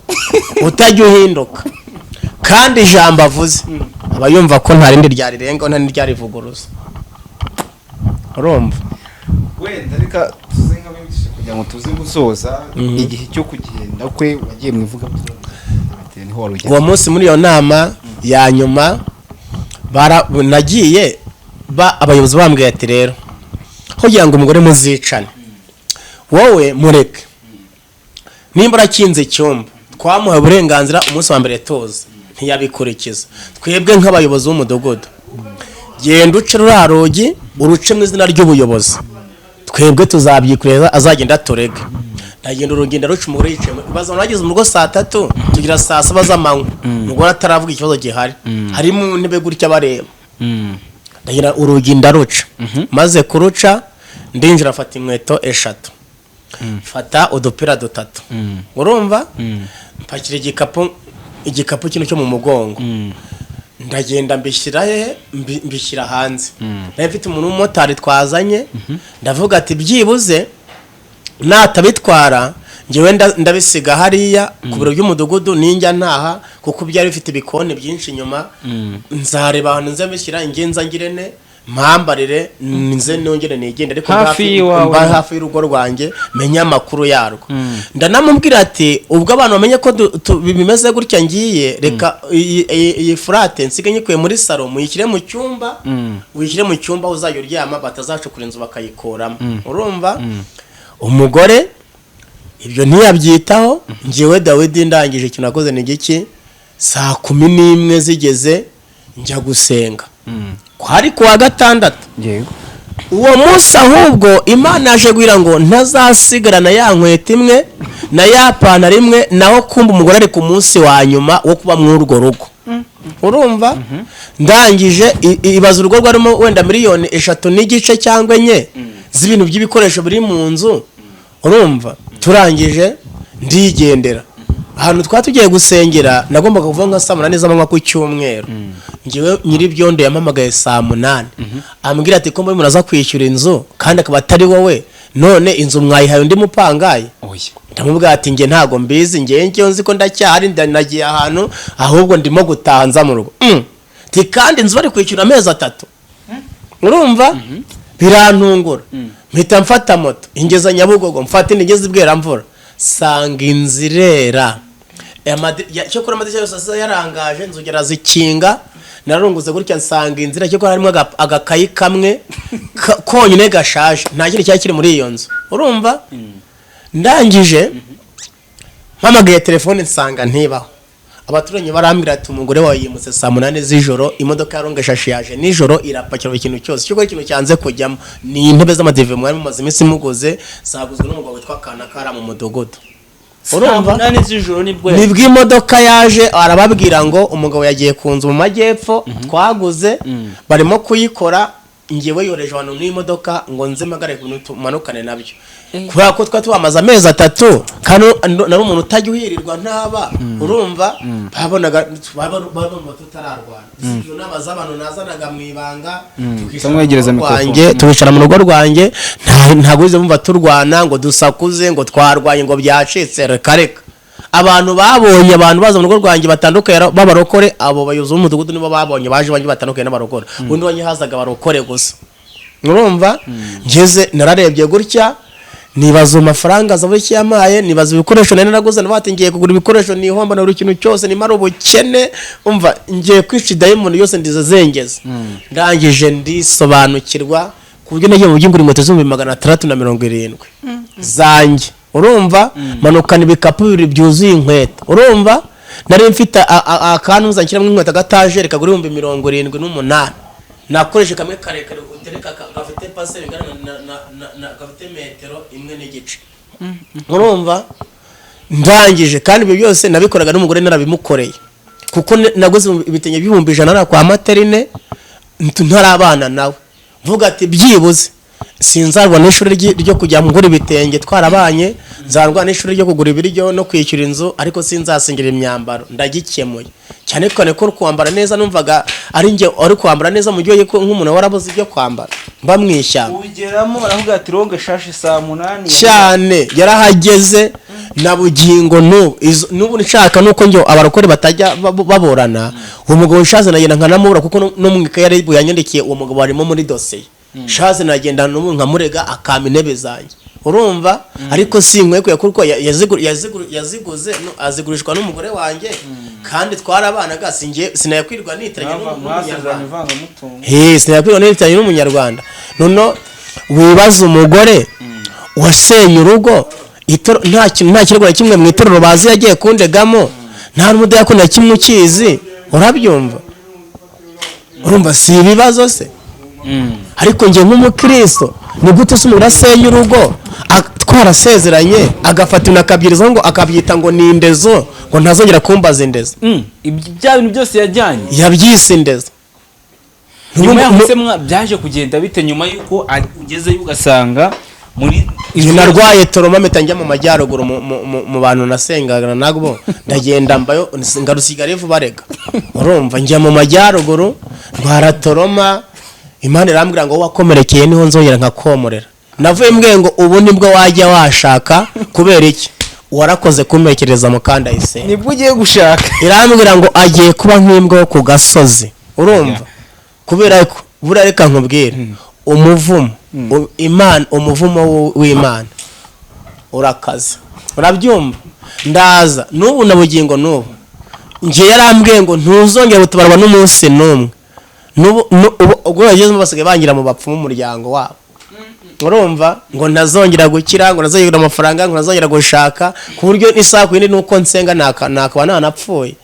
utajya uhinduka kandi ijambo avuze aba yumva ko nta rindi ryarirenga nta n'iryarivuguruza urumva wenda reka tuze nk'abigisha kugira ngo tuze gusoza igihe cyo kugenda kwe wagiye mwivuga uwo munsi muri iyo nama ya nyuma nagiye abayobozi bambwiye ati rero kugira ngo umugore muzicane wowe mureke nimba urakinze icyumba twamuha uburenganzira umunsi wa mbere tuzi ntiyabikurikiza twebwe nk'abayobozi b'umudugudu genda uce rurarogi uruce mu izina ry'ubuyobozi twebwe tuzabyikureza azagenda turege ndagenda urugenda ruca umugore yicaye baza nagize mu rugo 3 tugira 7 z'amanywa umugore ataravuga ikibazo gihari hari mu ntebe gutya bareba ndagenda urugenda ruca maze kuruca ndinjira afata inkweto 3 fata udupira 3 urumva mpakira igikapu kino cyo mu mugongo ndagenda mbishyira hanze nayo mfite umuntu w'umumotari twazanye ndavuga ati byibuze natabitwara njyewe ndabisiga hariya ku biro by'umudugudu ninjya ntaha kuko byari bifite ibikoni byinshi inyuma nzareba ahantu nze mbishyira ingenza ngirene mpambarire nze nongere nigende ariko hafi y'urugo rwanjye menya amakuru yarwo ndanamubwira ati ubwo abantu bamenye ko bimeze gutya ngiye reka iyi furate nsige nyikuye muri salo muyishyire mu cyumba wishyire mu cyumba uzajya uryama batazacukura inzu bakayikuramo urumva umugore ibyo ntiyabyitaho ngewe Dawidi ndangije ikintu nakoze ni giki 11:00 zigeze njya gusenga kwari kuwa gatandatu yego uwo munsi ahubwo Imana yaje guhira ngo ntazasigarana ya nkweto imwe na ya pantaro imwe naho kumba umugore ari ku munsi wa nyuma wo kuba mu urwo rugo urumva ndangije ibaza urugo rwarimo wenda 3 n'igice cyangwa 4 z'ibintu by'ibikoresho biri mu nzu urumva turangije ndigendera ahantu twatugiye gusengera nagombaga kuva nka 8 z'amanywa ku cyumweru ngiwe nyiri byondo yamamagaye 8 ambwira ati ko muri muraza kwishyura inzu kandi akaba atari wowe none inzu mwayihaye undi mupangaye ndamubwira ati nge ntago mbizi nge nzi ko ndacyari nagiye ahantu ahubwo ndimo gutahanza mu rugo ti kandi inzu bari kwishyura amezi 3 urumva birantungura mpita mfata moto ingeza Nyabugogo mfata inigeze ibwera mvura sanga inzirera cyo kora amadirishya yose yarangaje nzugera zikinga narunguze gutya nsanga inzira cyo kora harimo agakayi kamwe konyine gashaje nta kintu cyakiri muri iyo nzu urumva ndangije mpamagaye telefone nsanga ntibaho abaturanyi barambwira ati umugore wawe yimutse 8 z'ijoro imodoka yarongeshashi yaje nijoro irapakira ikintu cyose cyo ikintu cyanze kujyamo ni intebe z'amadive mwari mumaze iminsi muguze zaguzwe n'umugabo witwa Kanakara mu mudogodo urumva 8 z'ijoro nibwo imodoka yaje arababwira ngo umugabo yagiye ku nzu mu majyepfo twaguze barimo kuyikora ngewe yoreje abantu n'imodoka ngo nze magare kumanukane nabyo kubera ko twamaze amezi 3 kandi nari umuntu utajya uhirirwa ntaba urumva babonaga tutararwana ibyo nabaza abantu nazanaga mu ibanga tukishamwegereza mikoro tubicara mu rugo rwanjye ntago uze bumva turwana ngo dusakuze ngo twarwanye ngo byacitse reka abantu babonye abantu baza mu rugo rwanjye batandukanye babarokore abo bayobozi b'umudugudu nibo babonye baje batandukanye n'abarokore undi wanye hazaga barokore gusa urumva ngeze nararebye gutya nibaza amafaranga zavuye cyamaye nibaza ibikoresho nene naguze nabati ngiye kugura ibikoresho ni homba na kintu cyose ni mara ubukene umva ngiye kwica diamond yose ndize zengeze ndangije ndisobanukirwa ku buryo nagiye mu by'ingura inkweto z'ibihumbi 670 zanjye, urumva manukana ibikapu bibiri byuzuye inkweto, urumva nari mfite akantu uzakiramo inkweto gatajeri kagura 78,000, nakoreshe kamwe karekare utereka gafite paseri na gafite metero 1.5, urumva ndangije. kandi ibyo byose nabikoraga n'umugore narabimukoreye kuko naguze ibitenge by'ibihumbi 100 kwa materine ntarabana nawe, mvuga ati byibuze sinzarwa n'ishuri ryo kujya ngura ibitenge twarabanye, nzarwa n'ishuri ryo kugura ibiryo no kwishyura inzu, ariko sinzasingira imyambaro. Ndagikemuye cyane ko kwambara neza numvaga ari nge ari kwambara neza mu gihe nk'umuntu warabuze ibyo kwambara mba mwishyamba. ubigeramo baravuga ati ronge shashi saa 8 cyane yarahageze na bugingo n'ubu nshaka nuko njye abarokore batajya baborana. Uwo mugabo ushaze nagenda nkanamubura kuko no mu ikaye yanyandikiye uwo mugabo arimo muri dosiye. Shaze nagenda nkamurega akama intebe zanjye, urumva ariko sinkwekuye kuko yaziguze azigurishwa n'umugore wanjye, kandi twarabanaga sinayakwirwa nitiranye n'umunyarwanda. Sinayakwirwa nitiranye n'umunyarwanda. None wibaza umugore wasenye urugo, nta kirego kimwe mu itorero bazi yagiye kundegamo, nta n'umudayakoni na kimwe ukizi, urabyumva? Urumva si ibibazo se? Ariko njye nk'umukristo ni gute se umuntu asenya urugo twarasezeranye agafata unakabyiriza ngo akabyita ngo ni indezo, ngo ntazongera kumbaza indezo. Bya bintu byose yajyanye yabyise indezo. nyuma yahise byaje kugenda bite nyuma yuko ugezeyo ugasanga muri narwaye toromameta njya mu majyaruguru mu bantu nasengaga nagbo ndagenda mbayo ngarusigara vuba rega, urumva njya mu majyaruguru ndwara toroma. Imana irambwira ngo wakomerekeye niho nzongera nkakomorera. Navuye mbwe ngo ubu nibwo wajya washaka kubera iki warakoze kumekereza mukanda ise nibwo ugiye gushaka. Irambwira ngo agiye kuba nk'imbwa ku gasozi, urumva kubera ko burareka nkubwira umuvumo Imana, umuvumo w'Imana urakaze, urabyumva? Ndaza n'ubu na bugingo n'ubu nje yarambwiye ngo ntuzongera gutabarwa n'umunsi n'umwe. Ubwo bageze basigaye bangira mu bapfu mu muryango wabo, urumva ngo ntazongera gukira, ngo ntazongera amafaranga, ngo ntazongera gushaka, ku buryo isaha ku yindi nuko nsenga nakaba nanapfuye.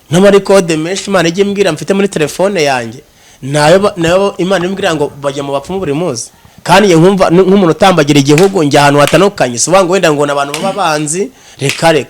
N'amarikode menshi Imana ijye imbwira mfite muri telefone yanjye, nayo Imana imbwira ngo bajya mu bapfu buri munsi. Kandi ye nkumva nk'umuntu utambagira igihugu njya ahantu hatandukanye, si wango wenda ngo nabantu baba banzi reka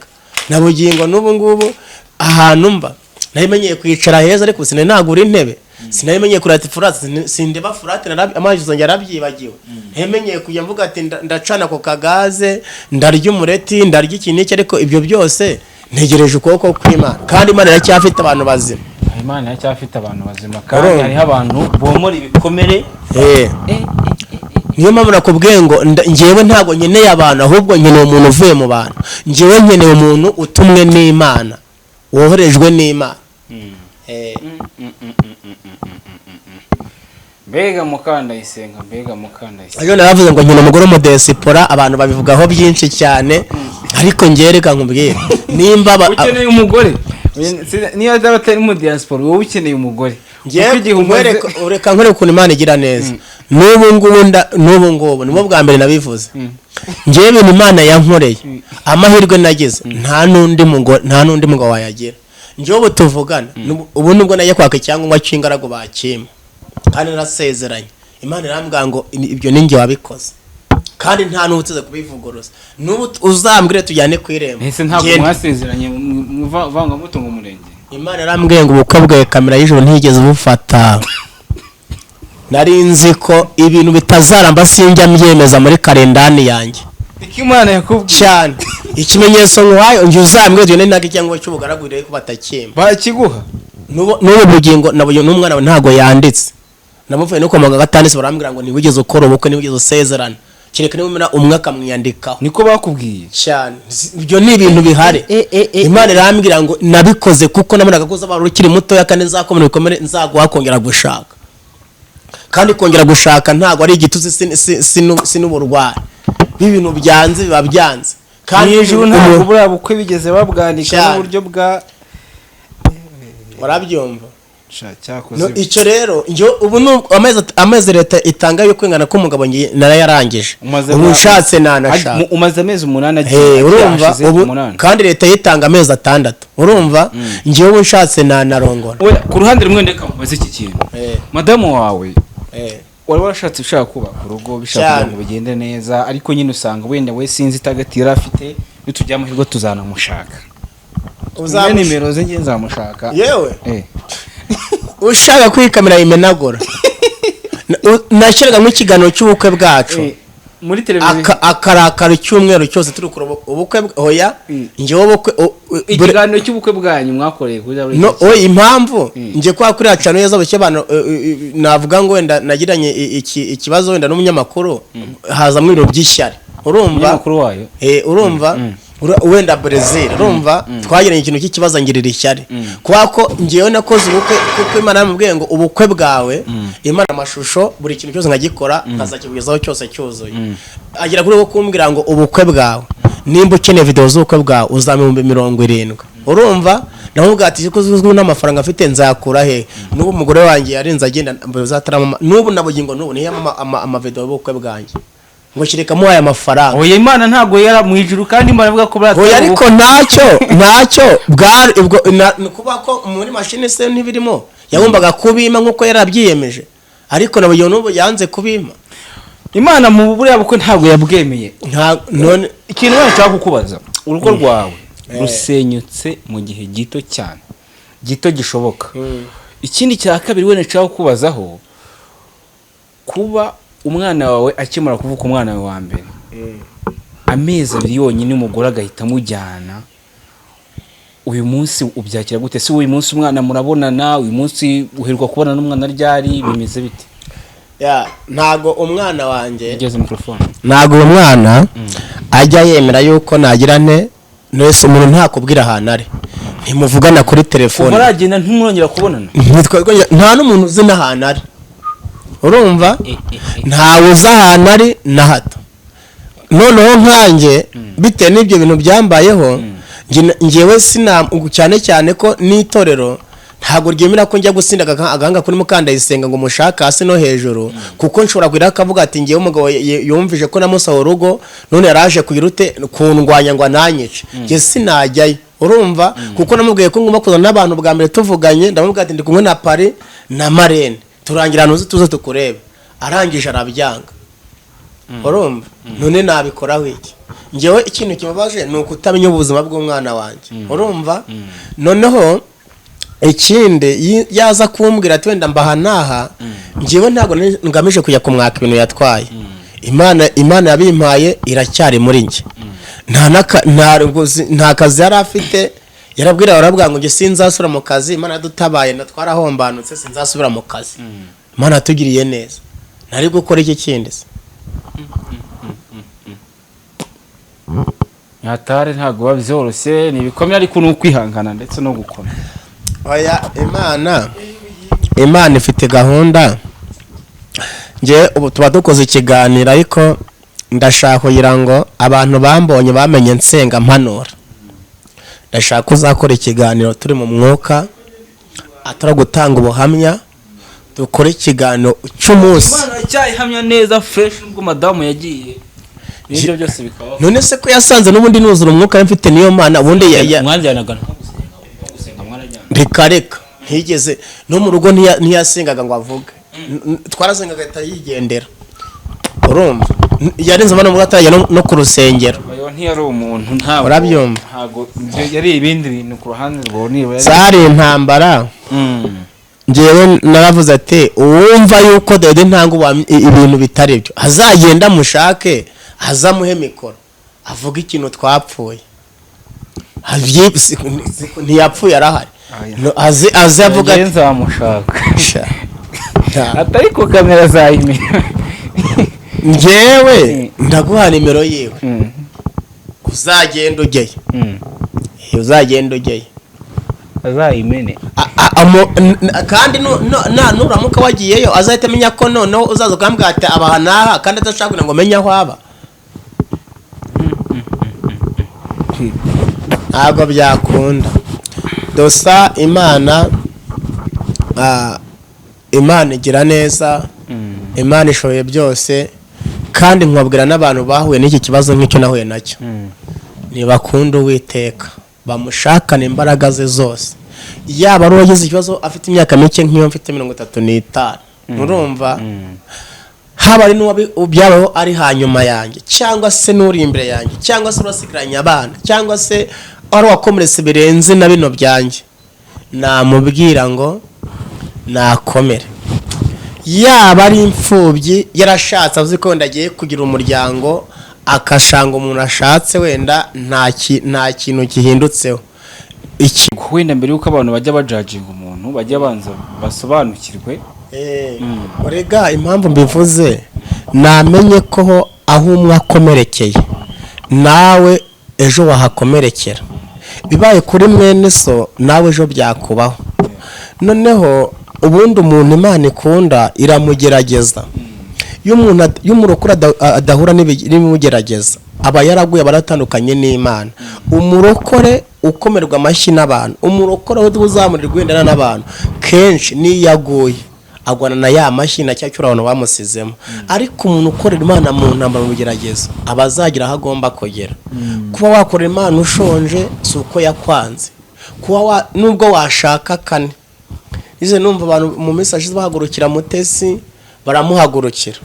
na bugingo n'ubu ngubu ahantu mba nayimenyeye kwicara heza, ariko sine nagura intebe, sinayimenyeye kurata furate, sindeba furate amazi zonge arabyibagiwe. Ntemenyeye kujya mvuga ati ndacana ko kagaze, ndarya umureti, ndarya ikiniki, ariko ibyo byose ntegereje ukuboko kw'Imana. Kandi Imana iracyafite abantu bazima. Imana iracyafite abantu bazima, kandi hariho abantu bomora ibikomere. Niyo mpamvu nakubwiye ngo njyewe ntabwo nkeneye abantu, ahubwo nkeneye umuntu uvuye mu bantu. Njyewe nkeneye umuntu utumwe n'Imana, woherejwe n'Imana. Mbega mukandayisenga, mbega mukandayisenga. Ayo naravuze ngo nkina umugore mu diaspora, abantu babivugaho byinshi cyane, ariko njye reka nkubwire nimba ukeneye umugore niyo azaba atari mu diaspora, wowe ukeneye umugore. Ureka nkore ukuntu Imana igira neza. N'ubu ngubu nibo bwa mbere nabivuze. Njyewe ibintu Imana yankoreye, amahirwe nagize nta n'undi mugabo wayagira. Njyewe ubu tuvugana ubu nubwo najya kwaka cyangwa cy'ingaragu bakima, kandi narasezeranye. Imana irambwira ngo ibyo ninjye wabikoze, kandi nta n'ubuteze kubivuguruza. N'ubu uzambwire tujyane ku irembo. Ese ntabwo mwasezeranye muvanga mutunga umurenge? Imana irambwira ngo ubukwe bwe kamera y'ijoro ntigeze bufata. Nari nzi ko ibintu bitazaramba sinjya mbyemeza muri kalendani yanjye. Imana yakubwiye cyane ikimenyetso nkwayo njye uzambwire tujyane nako cyangwa cy'ubugaragurire ko batakimba bakiguha. N'ubu bugingo nabyo n'umwana we ntago yanditse. Namuvuye no kwamaga gatandise barambwira ngo niwigeze ukora ubukwe, niwigeze usezerana, kireka niba umwaka mwiyandikaho. Niko bakubwiye cyane. Ibyo ni ibintu bihari. Imana irambwira ngo nabikoze kuko nabonaga ko uzaba rukiri muto yakane nzakomera bikomere, nzaguha kongera gushaka. Kandi kongera gushaka ntago ari igituzi sinuburwayi. Ibintu byanze biba byanze. Kandi hejuru ntabwo buriya bukwe bigeze babwanika n'uburyo bwa warabyumva. cyakoze no icyo rero njyo ubu amezi leta itanga yo kwingana ko umugabo narayarangije ubu nshatse nanashaka umaze amezi 8 urumva ubu kandi leta yitanga amezi 6 urumva njye ubu nshatse nanarongora ku ruhande rumwe ndeka mubaze iki kintu madamu wawe wari warashatse ushaka kubaka urugo bishaka ngo bigende neza ariko nyine usanga wenda we sinzi tagatira afite nitujya amahirwe tuzanamushaka uzampa nimero ze ngiye nzamushaka yewe ushaka kwikamera imenagora nashyiraga nk'ikiganiro cy'ubukwe bwacu muri televiziyo akarakara cy'umweru cyose turi kureba ubukwe hoya njyewe ubukwe ikiganiro cy'ubukwe bwanyu mwakoreye kuri no impamvu njye kwa kuri acano yeza buke abantu navuga ngo wenda nagiranye ikibazo wenda n'umunyamakuru haza mu biro by'ishyari urumva makuru wayo urumva wenda Brazil urumva twagiranye ikintu cy'ikibazo ngirira ishyari kwako ngiyewe nakoze ubukwe kuko Imana yamubwiye ngo ubukwe bwawe Imana amashusho buri kintu cyose nkagikora nkazakibugezaho cyose cyuzuye agira kuri wo kumbwira ngo ubukwe bwawe nimba ukeneye video z'ubukwe bwawe uzampa 70 urumva naho ugati ko uzuzwe n'amafaranga afite nzakura he n'ubu umugore wanjye yarinze agenda uzatarama n'ubu nabugingo n'ubu niyo ama video y'ubukwe bwanjye ngo shirika mu aya mafaranga oya Imana ntago yara mu ijuru kandi Imana avuga ko oya ariko ntacyo bwari kuba ko muri machine se ntibirimo yagombaga kubima nkuko yarabyiyemeje ariko nabo n'ubu yanze kubima Imana mu buriya buko ntago yabwemeye none ikintu wese cyangwa kukubaza urugo rwawe rusenyutse mu gihe gito cyane gito gishoboka ikindi cya kabiri wene cyangwa kubazaho kuba umwana wawe akimara kuvuka umwana wawe wa mbere amezi 2 yonyine umugore agahita mujyana uyu munsi ubyakira gute se uyu munsi umwana murabonana uyu munsi uherwa kubona n'umwana ryari bimeze bite ntago umwana wanjye igeze microphone ntago umwana ajya yemera yuko nagira nte nese umuntu ntakubwira ahantu ari ntimuvugana kuri telefone muragenda ntumurongera kubonana nta n'umuntu uzi n'ahantu ari urumva ntawe uzi ahantu ari na hato noneho nkanjye bitewe n'ibyo bintu byambayeho ngewe cyane ko n'itorero ntabwo ryemera ko njya gusinda agahanga kuri mukandayisenga ngo mushaka hasi no hejuru kuko nshobora kugira akavuga ati ngewe umugabo yumvije ko namusaho urugo none yaraje kuyirute kundwanya ngo ananyice nge sinajyayo urumva kuko namubwiye ko ngomba kuzana n'abantu bwa mbere tuvuganye ndamubwira ati ndi kumwe na Pari na Marene turangira ahantu tuze tukurebe arangije arabyanga urumva none nabikoraho iki ngewe ikintu kibabaje ni ukutamenya ubuzima bw'umwana wanjye urumva noneho ikindi yaza kumbwira ati wenda mbaha ngewe ntabwo ngamije kujya kumwaka ibintu yatwaye Imana yabimpaye iracyari muri njye nta kazi yari afite yarabwira barabwira ngo nge sinzasubira mu kazi Imana yadutabaye natwarahombanutse sinzasubira mu kazi Imana yatugiriye neza ntari gukora iki kindi se Nyatare ntago babyoroshye nibikomye ariko n'ukwihangana ndetse no gukora oya Imana ifite gahunda nge ubu tuba dukoze ikiganiro ariko ndashaka kugira ngo abantu bambonye bamenye nsenga mpanura ndashaka uzakora ikiganiro turi mu mwuka atara gutanga ubuhamya dukora ikiganiro cy'umunsi Imana cyayihamya neza fresh ubwo madamu yagiye n'ibyo byose bikaba none se ko yasanze n'ubundi nuzura umwuka mfite niyo Mana ubundi mwanjyanaga gusenga mwarajyana rikareka ntigeze no mu rugo ntiyasengaga ngo avuge twarasengaga yigendera urumva yarenze abana mu gataya no ku rusengero ntiyari umuntu ntabwo urabyumva ntabwo yari ibindi bintu ku ruhande rwo niba sari intambara ngewe naravuze ati uwumva yuko dede ntanga ibintu bitari byo azagenda mushake azamuhe mikoro avuga ikintu twapfuye ntiyapfuye arahari azi avuga ati nzamushaka atari ku kamera zayimira ngewe ndaguha nimero yiwe uzagenda ujyeyo uzagenda ujyeyo azayimene kandi nuramuka wagiyeyo azahita amenya ko noneho uzaza ukambwira ati abaha n'aha kandi adashaka kugira ngo amenye aho aba ntabwo byakunda dosa Imana Imana igira neza, Imana ishoboye byose, kandi nkabwira n'abantu bahuye n'iki kibazo nk'icyo nahuye nacyo, ntibakunda Uwiteka, bamushakana imbaraga ze zose, yaba ari uwagize ikibazo afite imyaka mike nk'iyo mfite 35, urumva, haba ari n'uwabyabaho ari hanyuma yanjye, cyangwa se n'uri imbere yanjye, cyangwa se urasigaranye abana, cyangwa se ari uwakomeretse birenze na bino byanjye, namubwira ngo nakomere. Yaba ari imfubyi yarashatse avuze ko wenda agiye kugira umuryango, akashanga umuntu ashatse wenda nta kintu gihindutseho, wenda mbere yuko abantu bajya bajajinga umuntu bajya banza basobanukirwe. Urega impamvu mbivuze, namenye ko aho umwe akomerekeye nawe ejo wahakomerekera, bibaye kuri mwene so nawe ejo byakubaho. Noneho ubundi umuntu Imana ikunda iramugerageza. Iyo umurokore adahura n'ibimugerageza aba yaraguye, baratandukanye n'Imana. Umurokore ukomerwa amashyi n'abantu, umurokore uzamurirwa wenda n'abantu, kenshi niyaguye agwana na ya mashyi na cyacyo abantu bamusizemo. Ariko umuntu ukorera Imana mu ntambara mu gerageza abazagira aho agomba kugera. Kuba wakorera Imana ushonje si uko yakwanze, kuba nubwo washaka kane. Ize numva abantu mu minsi ashize bahagurukira Mutesi baramuhagurukira,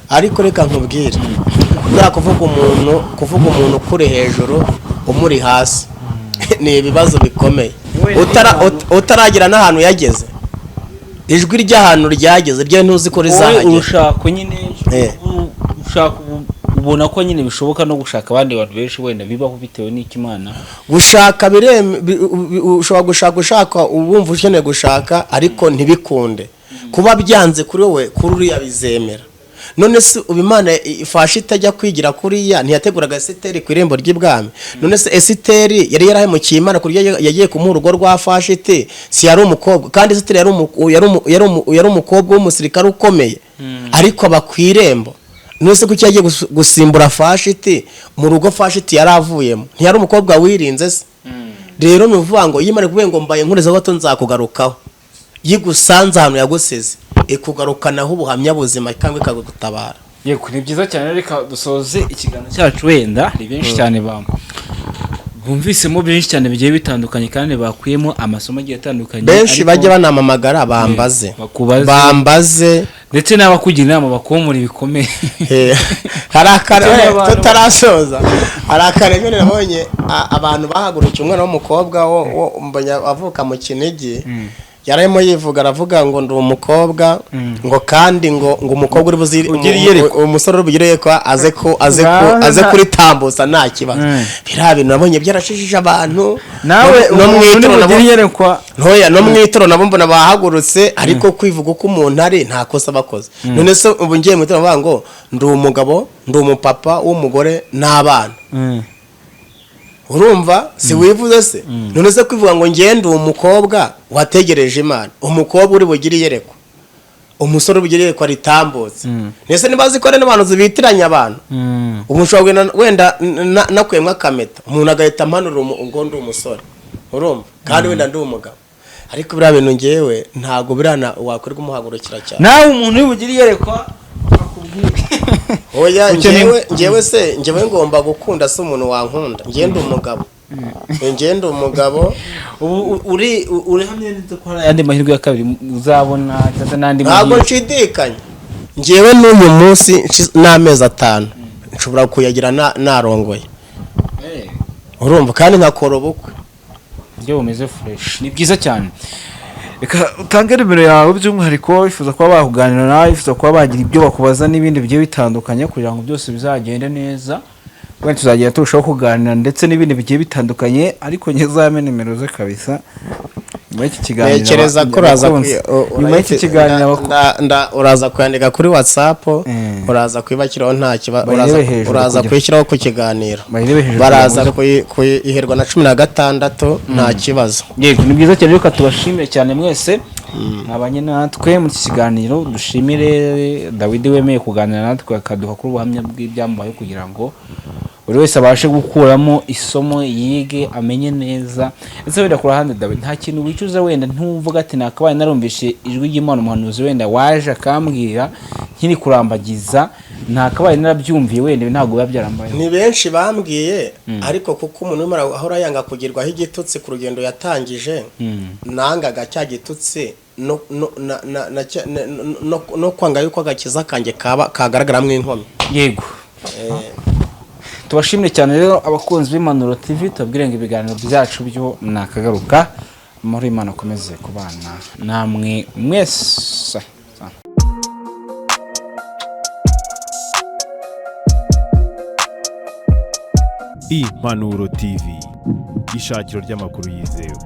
ariko reka nkubwire, bwa kuvuga umuntu kuri hejuru umuri hasi ni ibibazo bikomeye. Utaragira n'ahantu yageze, ijwi ry'ahantu ryageze ryo ntuzi ko rizahagera. Ushaka nyine ushaka ubona ko nyine bishoboka no gushaka abandi bantu benshi wenda bibaho bitewe n'Imana. Gushaka ushobora gushaka ubumva ukeneye gushaka, ariko ntibikunde. Kuba byanze kuri wowe kuri uriya bizemera. None se Imana ifashe itajya kwigira kuriya ntiyateguraga Esiteri ku irembo ry'ibwami? None se Esiteri yari yarahemukiye Imana kuri yagiye kumuha urugo rwa Fashiti, si yari umukobwa? Kandi Esiteri yari umukobwa w'umusirikare ukomeye, ariko aba ku irembo. None se kuki yagiye gusimbura Fashiti mu rugo Fashiti yari avuyemo? Ntiyari umukobwa wirinze se? Rero nuvuga ngo Imana kuvuga ngo mbaye nkureza gato nzakugarukaho, yigusanze ahantu yaguseze ikugarukanaho ubuhamya buzima kandi ikagutabara. Yego, ni byiza cyane. Reka dusoze ikiganiro cyacu, wenda ni benshi cyane bumvisemo byinshi cyane bigiye bitandukanye kandi bakuyemo amasomo agiye atandukanye. Benshi bajya banamamagara bambaze ndetse n'abakugira inama bakomora ibikomeye. Hari akare tutarasoza, hari akare nyine nabonye abantu bahagurukiye umwana w'umukobwa wo avuka mu Kinigi, yarayemo yivuga aravuga ngo ndi umukobwa, ngo kandi ngo umukobwa uri buzire umusore ubugire ko aze kuri tambutsa nta kibazo. Biriya bintu nabonye byarashishije abantu. Nawe no mwitoro nabo mbona bahagurutse, ariko kwivuga uko umuntu ari nta kosa bakoze. None se ubu ngiye mwitoro bavuga ngo ndi umugabo, ndi umupapa w'umugore n'abana. Urumva si wivuze se? None se kwivuga ngo ngende umukobwa wategereje Imana, umukobwa uri bugire yerekwa, umusore bugire yerekwa ritambutse. Nese nibazi ko n'abantu zibitiranya abantu. Umushobora wenda nakwemwa kameta, umuntu agahita ampanura ngo ndi umusore, urumva, kandi wenda ndi umugabo. Ariko biriya bintu ngewe ntago birana wakorwa umuhagurukira cyane. Nawe umuntu uri bugire yerekwa oya ngewe ngomba gukunda se umuntu wankunda. Ngende umugabo uri hamwe n'icyo ko yandi mahirwe ya kabiri uzabona cyane nandi ntabwo nshidikanya. Ngewe n'uyu munsi n'amezi 5 nshobora kuyagira narongoye, urumva, kandi nkakora ubukwe byo bumeze fresh. Ni byiza cyane. Reka utange nimero yawe by'umwihariko wifuza kuba bahuganira nawe, wifuza kuba bagira ibyo bakubaza n'ibindi bigiye bitandukanye kugira ngo byose bizagende neza. Wenda tuzagira turushaho kuganira ndetse n'ibindi bigiye bitandukanye, ariko nyezame nimero ze kabisa. Nyuma y'iki kiganiro nekereza ko uraza kuyandika kuri WhatsApp, uraza kwibakiraho nta kibazo, uraza kwishyiraho ku kiganiro, baraza kuyiherwa na 16 nta kibazo. Yego, ni byiza cyane. Reka tubashimire cyane mwese mwabanye natwe mu kiganiro. Dushimire David wemeye kuganira natwe akaduha kuri ubuhamya bw'ibyamubaye kugira ngo buri wese abashe gukuramo isomo yige amenye neza. Ese wenda ku ruhande David nta kintu wicuza wenda ntumvuga ati nakabaye narumvishe ijwi ry'Imana umuhanuzi wenda waje akambwira nkiri kurambagiza nakabaye narabyumviye wenda ntabwo biba byarambaye? Ni benshi bambwiye ariko kuko umuntu urimo ahora yanga kugirwaho igitutsi ku rugendo yatangije nangaga cya gitutsi no kwanga yuko agakiza kanjye kagaragaramo inkomyi. Yego. Tubashimire cyane rero abakunzi b'Impanuro TV, tubabwire ngo ibiganiro byacu byo nakagaruka muri Imana akomeze kubana namwe mwese. Impanuro TV, ishakiro ry'amakuru yizewe.